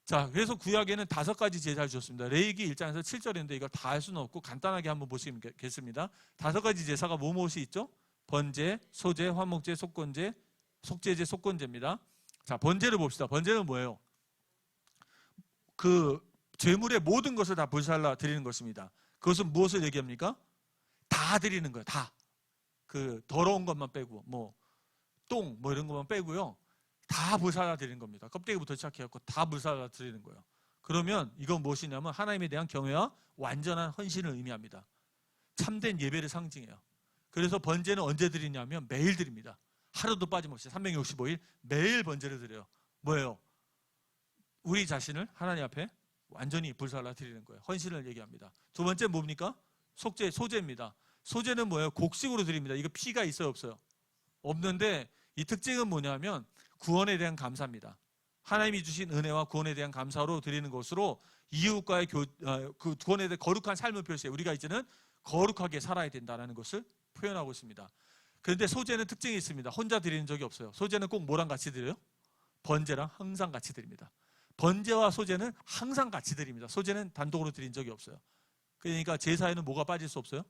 자, 그래서 구약에는 5가지 제사를 주셨습니다. 레위기 1장에서 7절인데 이걸 다 할 수는 없고 간단하게 한번 보시겠습니다. 5가지 제사가 무엇이 있죠? 번제, 소제, 화목제, 속건제, 속죄제, 속건제입니다. 자, 번제를 봅시다. 번제는 뭐예요? 그 죄물의 모든 것을 다 불살라 드리는 것입니다. 그것은 무엇을 얘기합니까? 다 드리는 거예요. 다. 그 더러운 것만 빼고 똥 이런 것만 빼고요. 다 불살라 드리는 겁니다. 껍데기부터 시작해갖고 다 불살라 드리는 거예요. 그러면 이건 무엇이냐면 하나님에 대한 경외와 완전한 헌신을 의미합니다. 참된 예배를 상징해요. 그래서 번제는 언제 드리냐면 매일 드립니다. 하루도 빠짐없이 365일 매일 번제를 드려요. 뭐예요? 우리 자신을 하나님 앞에 완전히 불살라 드리는 거예요. 헌신을 얘기합니다. 두 번째 뭡니까? 속죄, 소제입니다. 소제는 뭐예요? 곡식으로 드립니다. 이거 피가 있어요, 없어요? 없는데 이 특징은 뭐냐면 구원에 대한 감사입니다. 하나님이 주신 은혜와 구원에 대한 감사로 드리는 것으로 이웃과의 그 구원에 대한 거룩한 삶을 표시해요. 우리가 이제는 거룩하게 살아야 된다는 것을 표현하고 있습니다. 그런데 소제는 특징이 있습니다. 혼자 드리는 적이 없어요. 소제는 꼭 뭐랑 같이 드려요? 번제랑 항상 같이 드립니다. 번제와 소제는 항상 같이 드립니다. 소제는 단독으로 드린 적이 없어요. 그러니까 제사에는 뭐가 빠질 수 없어요?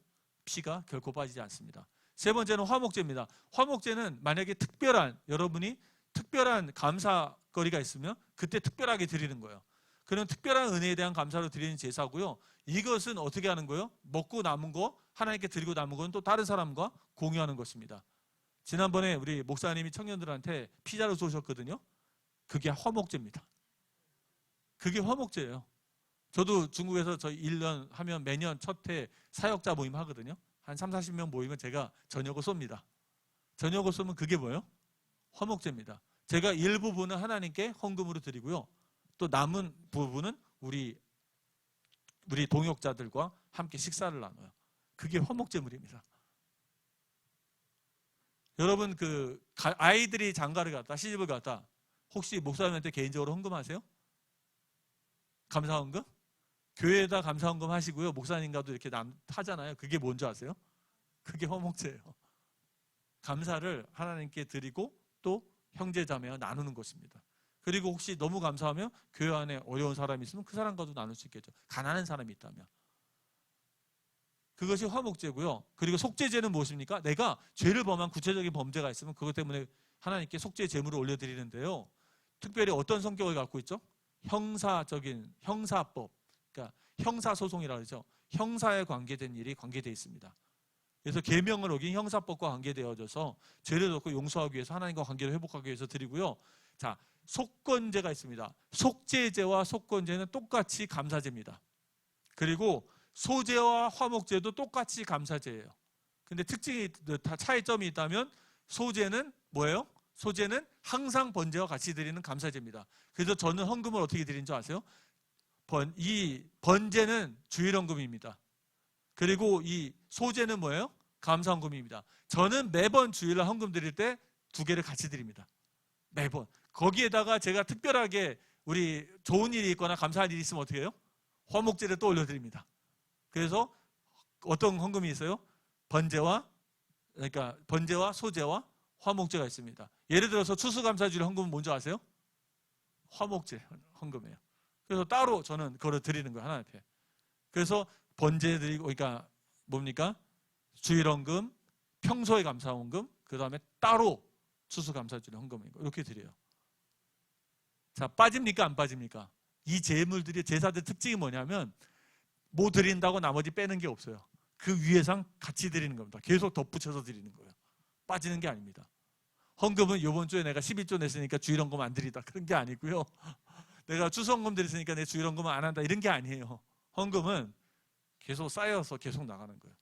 피가 결코 빠지지 않습니다. 세 번째는 화목제입니다. 화목제는 만약에 여러분이 특별한 감사거리가 있으면 그때 특별하게 드리는 거예요. 그런 특별한 은혜에 대한 감사로 드리는 제사고요. 이것은 어떻게 하는 거예요? 먹고 남은 거, 하나님께 드리고 남은 건 또 다른 사람과 공유하는 것입니다. 지난번에 우리 목사님이 청년들한테 피자를 쏘셨거든요. 그게 화목제입니다. 그게 화목제예요. 저도 중국에서 저희 1년 하면 매년 첫 해 사역자 모임 하거든요. 한 30-40명 모이면 제가 저녁을 쏩니다. 저녁을 쏘면 그게 뭐예요? 화목제입니다. 제가 일부분은 하나님께 헌금으로 드리고요. 또 남은 부분은 우리 동역자들과 함께 식사를 나눠요. 그게 화목제물입니다. 여러분 아이들이 장가를 갔다 시집을 갔다 혹시 목사님한테 개인적으로 헌금하세요? 감사헌금? 교회에다 감사헌금 하시고요. 목사님과도 이렇게 하잖아요. 그게 뭔지 아세요? 그게 화목제예요. 감사를 하나님께 드리고 또 형제자매와 나누는 것입니다. 그리고 혹시 너무 감사하면 교회 안에 어려운 사람이 있으면 그 사람과도 나눌 수 있겠죠. 가난한 사람이 있다면. 그것이 화목제고요. 그리고 속죄제는 무엇입니까? 내가 죄를 범한 구체적인 범죄가 있으면 그것 때문에 하나님께 속죄 제물을 올려드리는데요. 특별히 어떤 성격을 갖고 있죠? 형사적인 형사법, 그러니까 형사소송이라고 그러죠. 형사에 관계된 일이 관계되어 있습니다. 그래서 계명을 어긴 형사법과 관계되어져서 죄를 덮고 용서하기 위해서 하나님과 관계를 회복하기 위해서 드리고요. 자, 속건제가 있습니다. 속죄제와 속건제는 똑같이 감사제입니다. 그리고 소제와 화목제도 똑같이 감사제예요. 근데 특징이 다 차이점이 있다면 소제는 뭐예요? 소제는 항상 번제와 같이 드리는 감사제입니다. 그래서 저는 헌금을 어떻게 드리는 줄 아세요? 이 번제는 주일헌금입니다. 그리고 이 소제는 뭐예요? 감사헌금입니다. 저는 매번 주일날 헌금 드릴 때 두 개를 같이 드립니다. 매번. 거기에다가 제가 특별하게 우리 좋은 일이 있거나 감사할 일이 있으면 어떻게 해요? 화목제를 또 올려드립니다. 그래서 어떤 헌금이 있어요? 번제와 소제와 화목제가 있습니다. 예를 들어서 추수감사주일 헌금은 뭔지 아세요? 화목제 헌금이에요. 그래서 따로 저는 그걸 드리는 거예요, 하나님 앞에. 그래서 번제 드리고, 그러니까 뭡니까? 주일 헌금, 평소에 감사 헌금, 그 다음에 따로 추수감사주일 헌금인 거 이렇게 드려요. 자, 빠집니까 안 빠집니까? 이 제물들이 제사들 특징이 뭐냐면 뭐 드린다고 나머지 빼는 게 없어요. 그 위에상 같이 드리는 겁니다. 계속 덧붙여서 드리는 거예요. 빠지는 게 아닙니다. 헌금은 이번 주에 내가 11조 냈으니까 주일 헌금 안 드리다 그런 게 아니고요. 내가 추수헌금 드렸으니까 내 주일 헌금은 안 한다 이런 게 아니에요. 헌금은 계속 쌓여서 계속 나가는 거예요.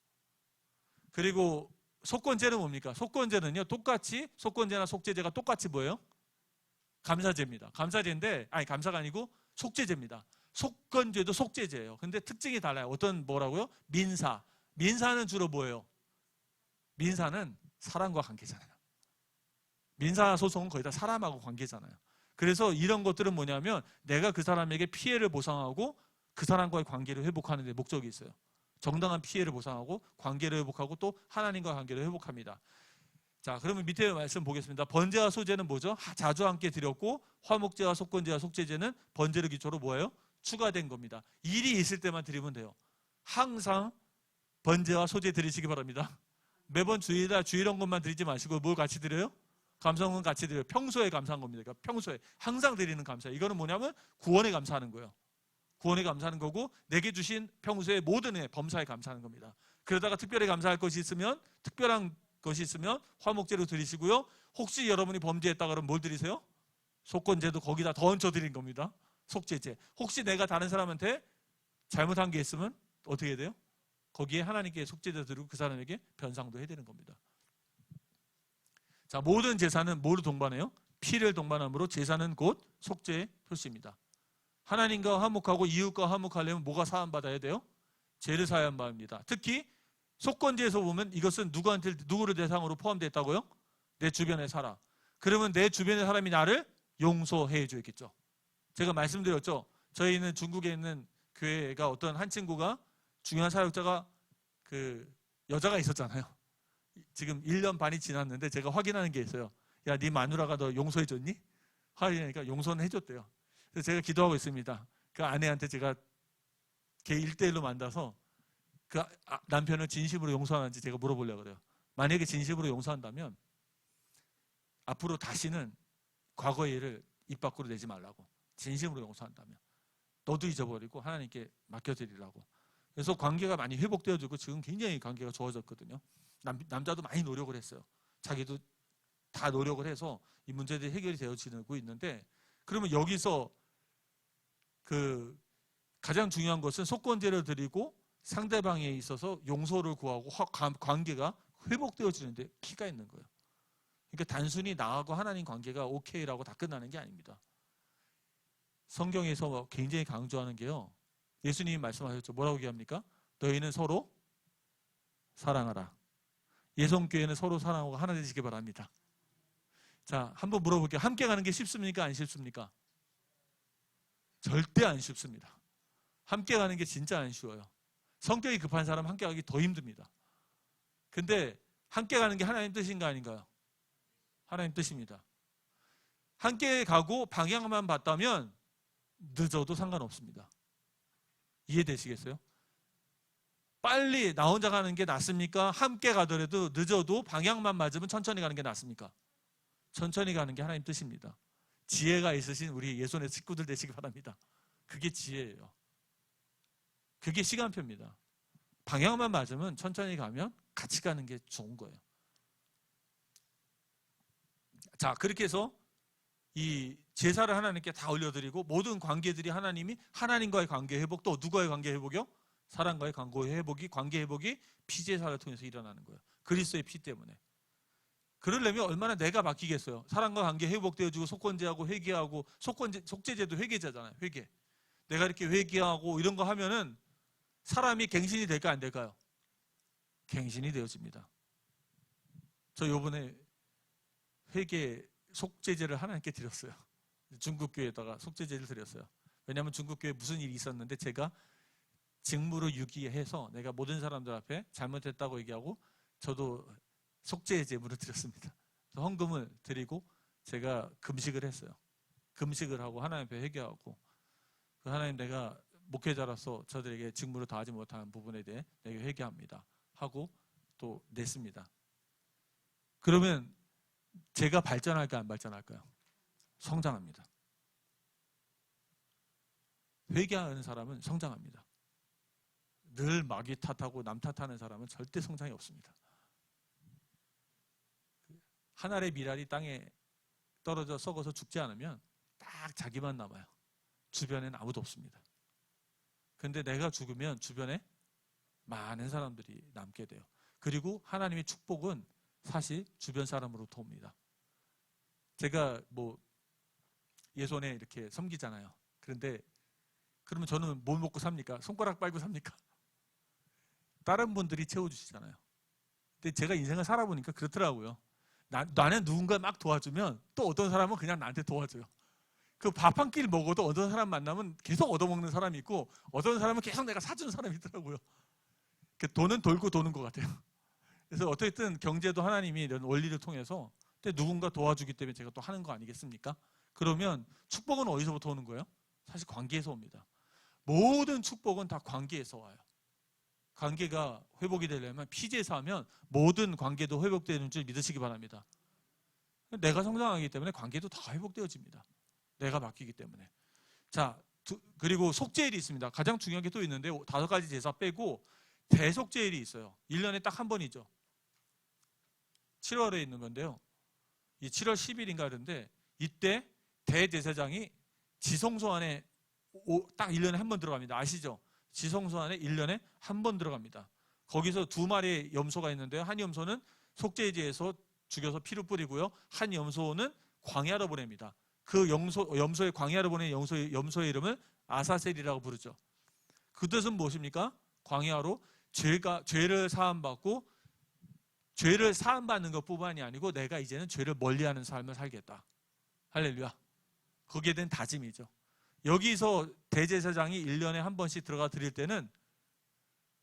그리고 속건제는 뭡니까? 속건제는요, 똑같이 속건제나 속죄제가 똑같이 뭐예요? 감사제입니다. 감사가 아니고 속죄제입니다. 속건제도 속죄제예요. 근데 특징이 달라요. 어떤 뭐라고요? 민사는 주로 뭐예요? 민사는 사람과 관계잖아요. 민사 소송은 거의 다 사람하고 관계잖아요. 그래서 이런 것들은 뭐냐면 내가 그 사람에게 피해를 보상하고 그 사람과의 관계를 회복하는 데 목적이 있어요. 정당한 피해를 보상하고 관계를 회복하고 또 하나님과 관계를 회복합니다. 자, 그러면 밑에 말씀 보겠습니다. 번제와 소제는 뭐죠? 자주 함께 드렸고 화목제와 속건제와 속죄제는 번제를 기초로 뭐예요? 추가된 겁니다. 일이 있을 때만 드리면 돼요. 항상 번제와 소제 드리시기 바랍니다. 매번 주일날 주일헌금만 드리지 마시고 뭘 같이 드려요? 감사헌금 같이 드려요. 평소에 감사한 겁니다. 그러니까 평소에 항상 드리는 감사. 이거는 뭐냐면 구원에 감사하는 거예요. 구원에 감사하는 거고 내게 주신 평소에 모든 애 범사에 감사하는 겁니다. 그러다가 특별히 감사할 것이 있으면 특별한 것이 있으면 화목제로 드리시고요. 혹시 여러분이 범죄했다 그러면 뭘 드리세요? 속건제도 거기다 더 얹혀 드린 겁니다. 속죄제. 혹시 내가 다른 사람한테 잘못한 게 있으면 어떻게 해야 돼요? 거기에 하나님께 속죄제 드리고 그 사람에게 변상도 해야 되는 겁니다. 자, 모든 제사는 뭐로 동반해요? 피를 동반함으로 제사는 곧 속죄의 표시입니다. 하나님과 화목하고 이웃과 화목하려면 뭐가 사함받아야 돼요? 죄를 사함 받습니다. 특히 속건제에서 보면 이것은 누구를 대상으로 포함되어 있다고요? 내 주변에 살아. 그러면 내 주변의 사람이 나를 용서해 주겠죠. 제가 말씀드렸죠. 저희는 중국에 있는 교회가 어떤 한 친구가 중요한 사역자가 그 여자가 있었잖아요. 지금 1년 반이 지났는데 제가 확인하는 게 있어요. 야, 네 마누라가 너 용서해 줬니? 하니까 용서는 해줬대요. 그래서 제가 기도하고 있습니다. 그 아내한테 제가 걔 1대1로 만나서 그 남편을 진심으로 용서하는지 제가 물어보려고 그래요. 만약에 진심으로 용서한다면 앞으로 다시는 과거의 일을 입 밖으로 내지 말라고. 진심으로 용서한다면 너도 잊어버리고 하나님께 맡겨드리라고. 그래서 관계가 많이 회복되어지고 지금 굉장히 관계가 좋아졌거든요. 남자도 많이 노력을 했어요. 자기도 다 노력을 해서 이 문제들이 해결이 되어지고 있는데, 그러면 여기서 그 가장 중요한 것은 속건제를 드리고 상대방에 있어서 용서를 구하고 관계가 회복되어지는데 키가 있는 거예요. 그러니까 단순히 나하고 하나님 관계가 오케이라고 다 끝나는 게 아닙니다. 성경에서 굉장히 강조하는 게요. 예수님이 말씀하셨죠. 뭐라고 얘기합니까? 너희는 서로 사랑하라. 예성교회는 서로 사랑하고 하나 되시기 바랍니다. 자, 한번 물어볼게요. 함께 가는 게 쉽습니까? 안 쉽습니까? 절대 안 쉽습니다. 함께 가는 게 진짜 안 쉬워요. 성격이 급한 사람은 함께 가기 더 힘듭니다. 근데 함께 가는 게 하나님 뜻인가 아닌가요? 하나님 뜻입니다. 함께 가고 방향만 봤다면 늦어도 상관없습니다. 이해되시겠어요? 빨리 나 혼자 가는 게 낫습니까? 함께 가더라도 늦어도 방향만 맞으면 천천히 가는 게 낫습니까? 천천히 가는 게 하나님 뜻입니다. 지혜가 있으신 우리 예손의 식구들 되시기 바랍니다. 그게 지혜예요. 그게 시간표입니다. 방향만 맞으면 천천히 가면 같이 가는 게 좋은 거예요. 자, 그렇게 해서 이 제사를 하나님께 다 올려드리고 모든 관계들이 하나님이 하나님과의 관계 회복, 또 누구와의 관계 회복이요? 사람과의 관계 회복이 피제사를 통해서 일어나는 거예요. 그리스도의 피 때문에. 그러려면 얼마나 내가 바뀌겠어요. 사람과 관계 회복되어지고 속건제하고 회개하고 속죄제도 회개자잖아요. 회개. 내가 이렇게 회개하고 이런 거 하면은 사람이 갱신이 될까 안 될까요? 갱신이 되어집니다. 저 요번에 회개 속죄제를 하나님께 드렸어요. 중국 교회에다가 속죄제를 드렸어요. 왜냐하면 중국 교회에 무슨 일이 있었는데 제가 직무로 유기해서 내가 모든 사람들 앞에 잘못했다고 얘기하고 저도 속죄의 제물을 드렸습니다. 그래서 헌금을 드리고 제가 금식을 했어요. 금식을 하고 하나님 앞에 회개하고 하나님, 내가 목회자로서 저들에게 직무를 다하지 못한 부분에 대해 내가 회개합니다 하고 또 냈습니다. 그러면 제가 발전할까요, 안 발전할까요? 성장합니다. 회개하는 사람은 성장합니다. 늘 마귀 탓하고 남 탓하는 사람은 절대 성장이 없습니다. 한 알의 밀알이 땅에 떨어져 썩어서 죽지 않으면 딱 자기만 남아요. 주변에는 아무도 없습니다. 근데 내가 죽으면 주변에 많은 사람들이 남게 돼요. 그리고 하나님의 축복은 사실 주변 사람으로부터 옵니다. 제가 예손에 이렇게 섬기잖아요. 그런데 그러면 저는 뭘 먹고 삽니까? 손가락 빨고 삽니까? 다른 분들이 채워주시잖아요. 근데 제가 인생을 살아보니까 그렇더라고요. 나는 누군가 막 도와주면 또 어떤 사람은 그냥 나한테 도와줘요. 그 밥 한 끼를 먹어도 어떤 사람 만나면 계속 얻어먹는 사람이 있고 어떤 사람은 계속 내가 사주는 사람이 있더라고요. 돈은 돌고 도는 것 같아요. 그래서 어쨌든 경제도 하나님이 이런 원리를 통해서 누군가 도와주기 때문에 제가 또 하는 거 아니겠습니까? 그러면 축복은 어디서부터 오는 거예요? 사실 관계에서 옵니다. 모든 축복은 다 관계에서 와요. 관계가 회복이 되려면 피제사하면 모든 관계도 회복되는 줄 믿으시기 바랍니다. 내가 성장하기 때문에 관계도 다 회복되어집니다. 내가 바뀌기 때문에. 자, 그리고 속죄일이 있습니다. 가장 중요한 게 또 있는데 5가지 제사 빼고 대속죄일이 있어요. 1년에 딱 한 번이죠. 7월에 있는 건데요. 이 7월 10일인가 그런데 이때 대제사장이 지성소 안에 딱 1년에 한 번 들어갑니다. 아시죠? 지성소 안에 1년에 한 번 들어갑니다. 거기서 2마리의 염소가 있는데요. 한 염소는 속죄제에서 죽여서 피를 뿌리고요. 한 염소는 광야로 보냅니다. 그 염소의 광야로 보낸 염소의 이름을 아사셀이라고 부르죠. 그 뜻은 무엇입니까? 광야로 죄를 사함받고 죄를 사함받는 것뿐만이 아니고 내가 이제는 죄를 멀리하는 삶을 살겠다. 할렐루야. 거기에 대한 다짐이죠. 여기서 대제사장이 1년에 한 번씩 들어가 드릴 때는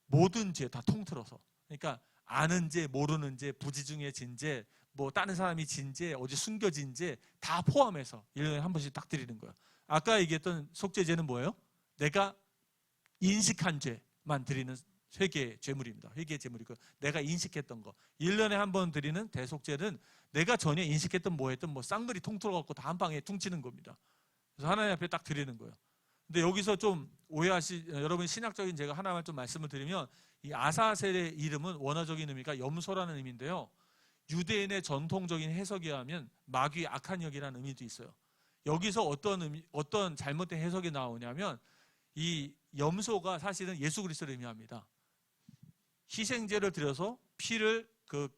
모든 죄 다 통틀어서, 그러니까 아는 죄, 모르는 죄, 부지중에 진 죄, 다른 사람이 진 죄, 어디 숨겨진 죄 다 포함해서 1년에 한 번씩 딱 드리는 거예요. 아까 얘기했던 속죄제는 뭐예요? 내가 인식한 죄만 드리는 회개 제물입니다. 회개 제물이고 내가 인식했던 거. 1년에 한 번 드리는 대속죄는 내가 전에 인식했던 쌍거리 통틀어 갖고 다 한 방에 퉁치는 겁니다. 그래서 하나님 앞에 딱 드리는 거예요. 근데 여기서 좀 여러분 신학적인 제가 하나만 좀 말씀을 드리면 이 아사셀의 이름은 원어적인 의미가 염소라는 의미인데요. 유대인의 전통적인 해석에 하면 마귀 악한 영이라는 의미도 있어요. 여기서 어떤 잘못된 해석이 나오냐면 이 염소가 사실은 예수 그리스도를 의미합니다. 희생제를 드려서 피를 그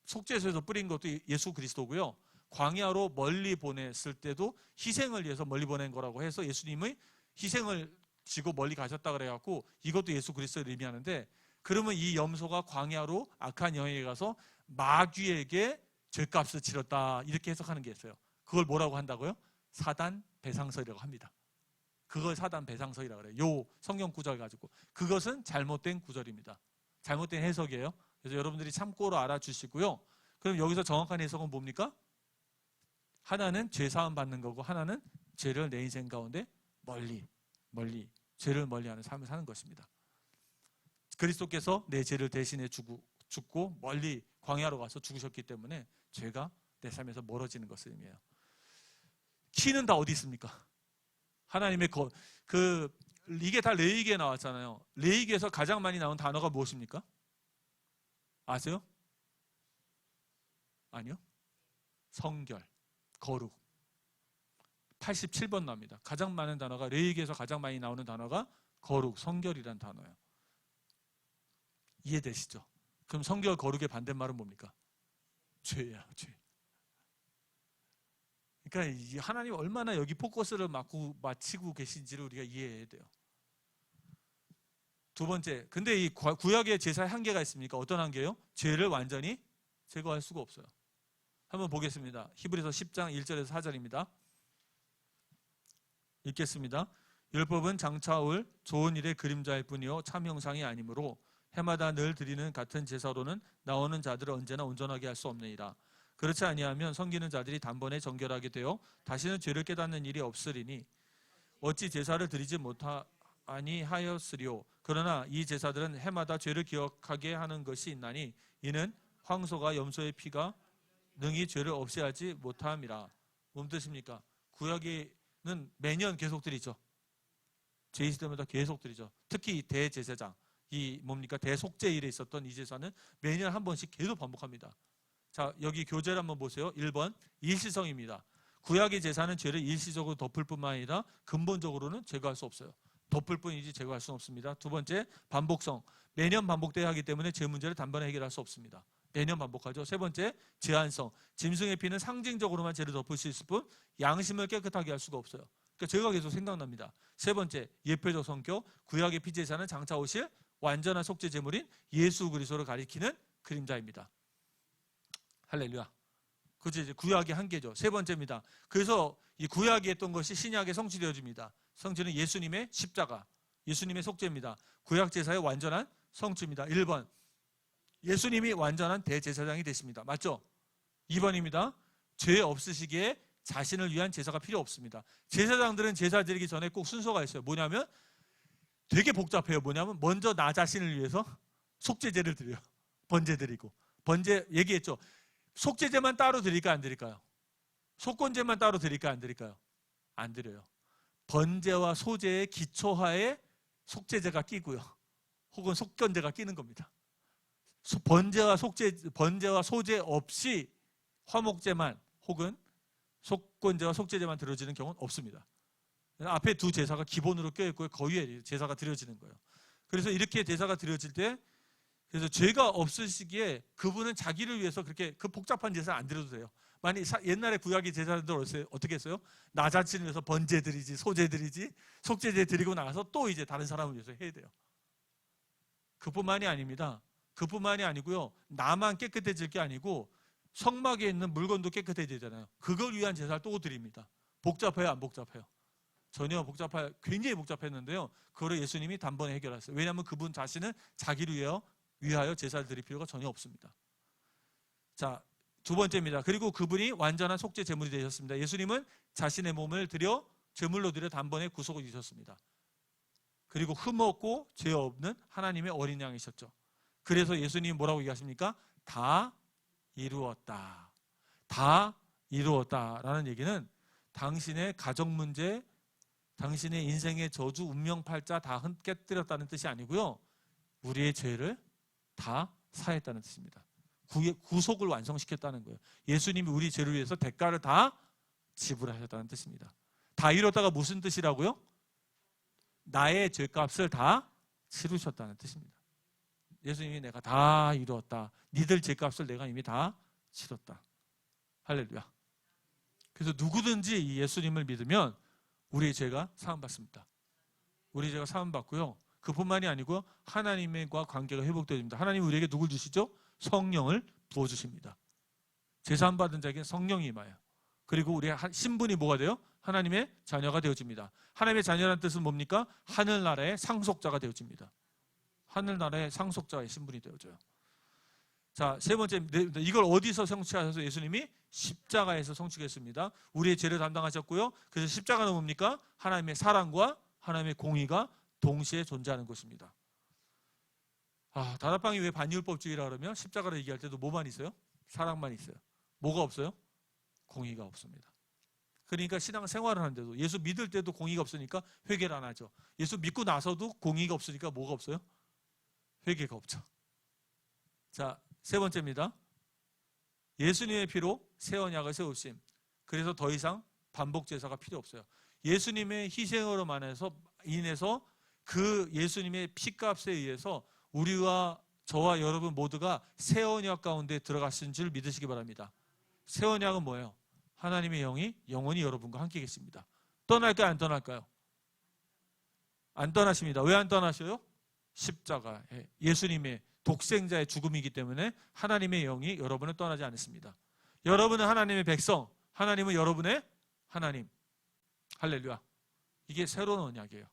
속죄소에서 뿌린 것도 예수 그리스도고요. 광야로 멀리 보냈을 때도 희생을 위해서 멀리 보낸 거라고 해서 예수님의 희생을 지고 멀리 가셨다 그래갖고 이것도 예수 그리스도를 의미하는데, 그러면 이 염소가 광야로 악한 영에게 가서 마귀에게 죄값을 치렀다 이렇게 해석하는 게 있어요. 그걸 뭐라고 한다고요? 사단 배상설이라고 합니다. 그걸 사단 배상설이라고 그래요. 요 성경 구절 가지고. 그것은 잘못된 구절입니다. 잘못된 해석이에요. 그래서 여러분들이 참고로 알아주시고요. 그럼 여기서 정확한 해석은 뭡니까? 하나는 죄 사함 받는 거고 하나는 죄를 내 인생 가운데 멀리 죄를 멀리하는 삶을 사는 것입니다. 그리스도께서 내 죄를 대신해 죽고 멀리 광야로 가서 죽으셨기 때문에 죄가 내 삶에서 멀어지는 것을 의미해요. 키는 다 어디 있습니까? 하나님의 이게 다 레위기에 나왔잖아요. 레위기에서 가장 많이 나온 단어가 무엇입니까? 아세요? 아니요. 성결, 거룩. 87번 나옵니다. 가장 많은 단어가 레위기에서 가장 많이 나오는 단어가 거룩, 성결이란 단어예요. 이해되시죠? 그럼 성결, 거룩의 반대말은 뭡니까? 죄야, 죄. 그러니까 하나님 얼마나 여기 포커스를 맞추고 계신지를 우리가 이해해야 돼요. 두 번째, 근데 이 구약의 제사의 한계가 있습니까? 어떤 한계요? 죄를 완전히 제거할 수가 없어요. 한번 보겠습니다. 히브리서 10장 1절에서 4절입니다. 읽겠습니다. 율법은 장차 올 좋은 일의 그림자일 뿐이요 참 형상이 아니므로 해마다 늘 드리는 같은 제사로는 나오는 자들을 언제나 온전하게 할 수 없느니라. 그렇지 아니하면 섬기는 자들이 단번에 정결하게 되어 다시는 죄를 깨닫는 일이 없으리니 어찌 제사를 드리지 못하니하였으리요. 그러나 이 제사들은 해마다 죄를 기억하게 하는 것이 있나니 이는 황소가 염소의 피가 능히 죄를 없애하지 못함이라. 뭔 뜻입니까? 구약에는 매년 계속 드리죠. 제일 때마다 계속 드리죠. 특히 대제사장, 이 뭡니까? 대속죄일에 있었던 이 제사는 매년 한 번씩 계속 반복합니다. 자, 여기 교재를 한번 보세요. 1번 일시성입니다. 구약의 제사는 죄를 일시적으로 덮을 뿐만 아니라 근본적으로는 제거할 수 없어요. 덮을 뿐이지 제거할 수는 없습니다. 두 번째, 반복성. 매년 반복돼야 하기 때문에 죄 문제를 단번에 해결할 수 없습니다. 매년 반복하죠. 세 번째, 제한성. 짐승의 피는 상징적으로만 죄를 덮을 수 있을 뿐 양심을 깨끗하게 할 수가 없어요. 그러니까 제가 계속 생각납니다. 세 번째, 예표적 성격. 구약의 피제사는 장차 오실 완전한 속죄 제물인 예수 그리스도를 가리키는 그림자입니다. 할렐루야. 그것이 이제 구약의 한계죠. 세 번째입니다. 그래서 이 구약이 했던 것이 신약에 성취되어집니다. 성취는 예수님의 십자가, 예수님의 속죄입니다. 구약 제사의 완전한 성취입니다. 1번, 예수님이 완전한 대제사장이 되십니다. 맞죠? 2번입니다. 죄 없으시기에 자신을 위한 제사가 필요 없습니다. 제사장들은 제사 드리기 전에 꼭 순서가 있어요. 뭐냐면 되게 복잡해요. 뭐냐면 먼저 나 자신을 위해서 속죄제를 드려요. 번제 드리고. 번제 얘기했죠. 속죄제만 따로 드릴까요? 안 드릴까요? 속건제만 따로 드릴까요? 안 드릴까요? 안 드려요. 번제와 소제의 기초하에 속죄제가 끼고요. 혹은 속건제가 끼는 겁니다. 번제와 소제 없이 화목제만 혹은 속건제와 속죄제만 드려지는 경우는 없습니다. 앞에 두 제사가 기본으로 껴있고요. 그 위에 제사가 드려지는 거예요. 그래서 이렇게 제사가 드려질 때 그래서 죄가 없으시기에 그분은 자기를 위해서 그렇게 그 복잡한 제사를 안 드려도 돼요. 만약 옛날에 구약의 제사들 어떻게 했어요? 나 자신을 위해서 번제 드리지, 소제 드리지, 속죄제 드리고 나서 또 이제 다른 사람을 위해서 해야 돼요. 그뿐만이 아닙니다. 그뿐만이 아니고요. 나만 깨끗해질 게 아니고 성막에 있는 물건도 깨끗해지잖아요. 그걸 위한 제사를 또 드립니다. 복잡해요, 안 복잡해요? 전혀 굉장히 복잡했는데요. 그거를 예수님이 단번에 해결하셨어요. 왜냐하면 그분 자신은 자기를 위하여 제사를 드릴 필요가 전혀 없습니다. 자, 두 번째입니다. 그리고 그분이 완전한 속죄 제물이 되셨습니다. 예수님은 자신의 몸을 제물로 드려 단번에 구속을 이루셨습니다. 그리고 흠없고 죄 없는 하나님의 어린 양이셨죠. 그래서 예수님이 뭐라고 얘기하십니까? 다 이루었다. 다 이루었다라는 얘기는 당신의 가정 문제, 당신의 인생의 저주, 운명팔자 다 깨뜨렸다는 뜻이 아니고요. 우리의 죄를 다 사했다는 뜻입니다. 구속을 완성시켰다는 거예요. 예수님이 우리 죄를 위해서 대가를 다 지불하셨다는 뜻입니다. 다 이뤘다가 무슨 뜻이라고요? 나의 죄값을 다 치르셨다는 뜻입니다. 예수님이 내가 다 이루었다. 니들 죄값을 내가 이미 다 치렀다. 할렐루야. 그래서 누구든지 이 예수님을 믿으면 우리의 죄가 사함받습니다. 우리 죄가 사함받고요. 그뿐만이 아니고 하나님과 관계가 회복되어집니다. 하나님이 우리에게 누굴 주시죠? 성령을 부어주십니다. 제사함받은 자에게 성령이 임하여. 그리고 우리의 신분이 뭐가 돼요? 하나님의 자녀가 되어집니다. 하나님의 자녀라는 뜻은 뭡니까? 하늘나라의 상속자가 되어집니다. 하늘나라의 상속자의 신분이 되어져요. 자, 세 번째, 이걸 어디서 성취하셔서 예수님이 십자가에서 성취했습니다. 우리의 죄를 담당하셨고요. 그래서 십자가는 뭡니까? 하나님의 사랑과 하나님의 공의가 동시에 존재하는 것입니다. 다락방이 왜 반율법주의라 그러면 십자가를 얘기할 때도 뭐만 있어요? 사랑만 있어요. 뭐가 없어요? 공의가 없습니다. 그러니까 신앙생활을 하는데도 예수 믿을 때도 공의가 없으니까 회개를 안 하죠. 예수 믿고 나서도 공의가 없으니까 뭐가 없어요? 회개가 없죠. 자, 세 번째입니다. 예수님의 피로 새 언약을 세우심. 그래서 더 이상 반복 제사가 필요 없어요. 예수님의 희생으로 인해서 그 예수님의 피값에 의해서 우리와 저와 여러분 모두가 새 언약 가운데 들어가신 줄 믿으시기 바랍니다. 새 언약은 뭐예요? 하나님의 영이 영원히 여러분과 함께 계십니다. 떠날까요? 안 떠날까요? 안 떠나십니다. 왜 안 떠나셔요? 십자가, 예수님의 독생자의 죽음이기 때문에 하나님의 영이 여러분을 떠나지 않습니다. 여러분은 하나님의 백성, 하나님은 여러분의 하나님. 할렐루야. 이게 새로운 언약이에요.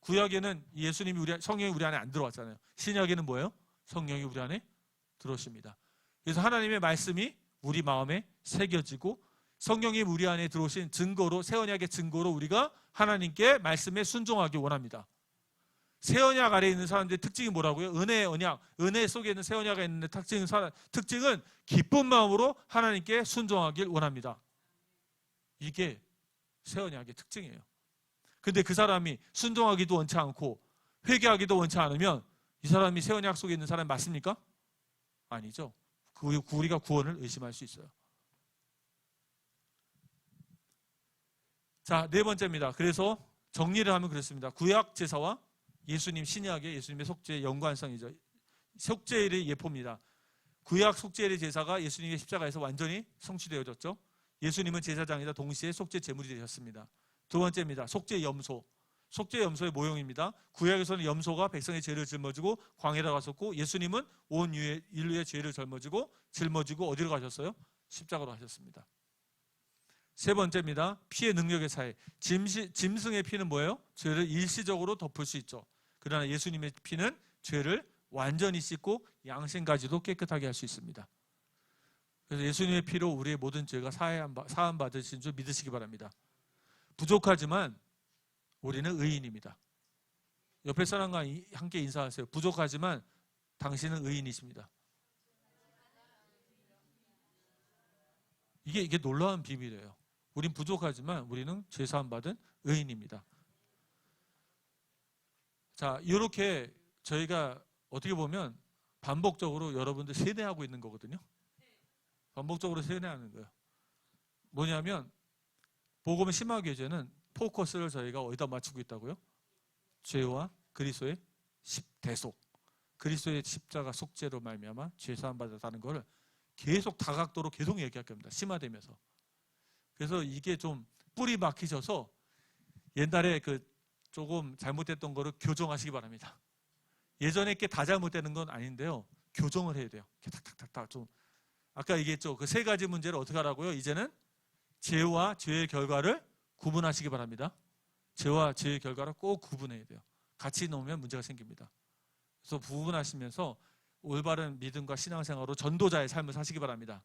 구약에는 예수님이 성령이 우리 안에 안 들어왔잖아요. 신약에는 뭐예요? 성령이 우리 안에 들어오십니다. 그래서 하나님의 말씀이 우리 마음에 새겨지고 성령이 우리 안에 들어오신 증거로, 새 언약의 증거로 우리가 하나님께 말씀에 순종하기 원합니다. 새 언약 아래에 있는 사람들의 특징이 뭐라고요? 은혜의 언약, 은혜 속에 있는 새 언약에 있는 특징은 기쁜 마음으로 하나님께 순종하길 원합니다. 이게 새 언약의 특징이에요. 근데 그 사람이 순종하기도 원치 않고 회개하기도 원치 않으면 이 사람이 새 언약 속에 있는 사람이 맞습니까? 아니죠. 우리가 구원을 의심할 수 있어요. 자, 네 번째입니다. 그래서 정리를 하면 그렇습니다. 구약 제사와 예수님 신약의 예수님의 속죄의 연관성이죠. 속죄일의 예포입니다. 구약 속죄일의 제사가 예수님의 십자가에서 완전히 성취되어졌죠. 예수님은 제사장이자 동시에 속죄 제물이 되셨습니다. 두 번째입니다. 속죄 염소. 속죄 염소의 모형입니다. 구약에서는 염소가 백성의 죄를 짊어지고 광야로 갔었고 예수님은 온 인류의 죄를 짊어지고 어디로 가셨어요? 십자가로 가셨습니다. 세 번째입니다. 피의 능력의 사회. 짐승의 피는 뭐예요? 죄를 일시적으로 덮을 수 있죠. 그러나 예수님의 피는 죄를 완전히 씻고 양심까지도 깨끗하게 할 수 있습니다. 그래서 예수님의 피로 우리의 모든 죄가 사함 받으신 줄 믿으시기 바랍니다. 부족하지만 우리는 의인입니다. 옆에 사람과 함께 인사하세요. 부족하지만 당신은 의인이십니다. 이게 놀라운 비밀이에요. 우린 부족하지만 우리는 죄사함 받은 의인입니다. 자, 이렇게 저희가 어떻게 보면 반복적으로 여러분들 세뇌하고 있는 거거든요. 반복적으로 세뇌하는 거예요. 뭐냐면 복음의 심화교제는 포커스를 저희가 어디다 맞추고 있다고요? 죄와 그리스도의 대속, 그리스도의 십자가 속죄로 말미암아 죄사함 받았다는 걸 계속 다각도로 계속 얘기할 겁니다. 심화되면서. 그래서 이게 좀 뿌리 막히셔서 옛날에 조금 잘못됐던 거를 교정하시기 바랍니다. 예전에 게 다 잘못되는 건 아닌데요. 교정을 해야 돼요. 탁탁탁탁 좀. 아까 얘기했죠. 그 세 가지 문제를 어떻게 하라고요? 이제는 죄와 죄의 결과를 구분하시기 바랍니다. 죄와 죄의 결과를 꼭 구분해야 돼요. 같이 놓으면 문제가 생깁니다. 그래서 구분하시면서 올바른 믿음과 신앙생활로 전도자의 삶을 사시기 바랍니다.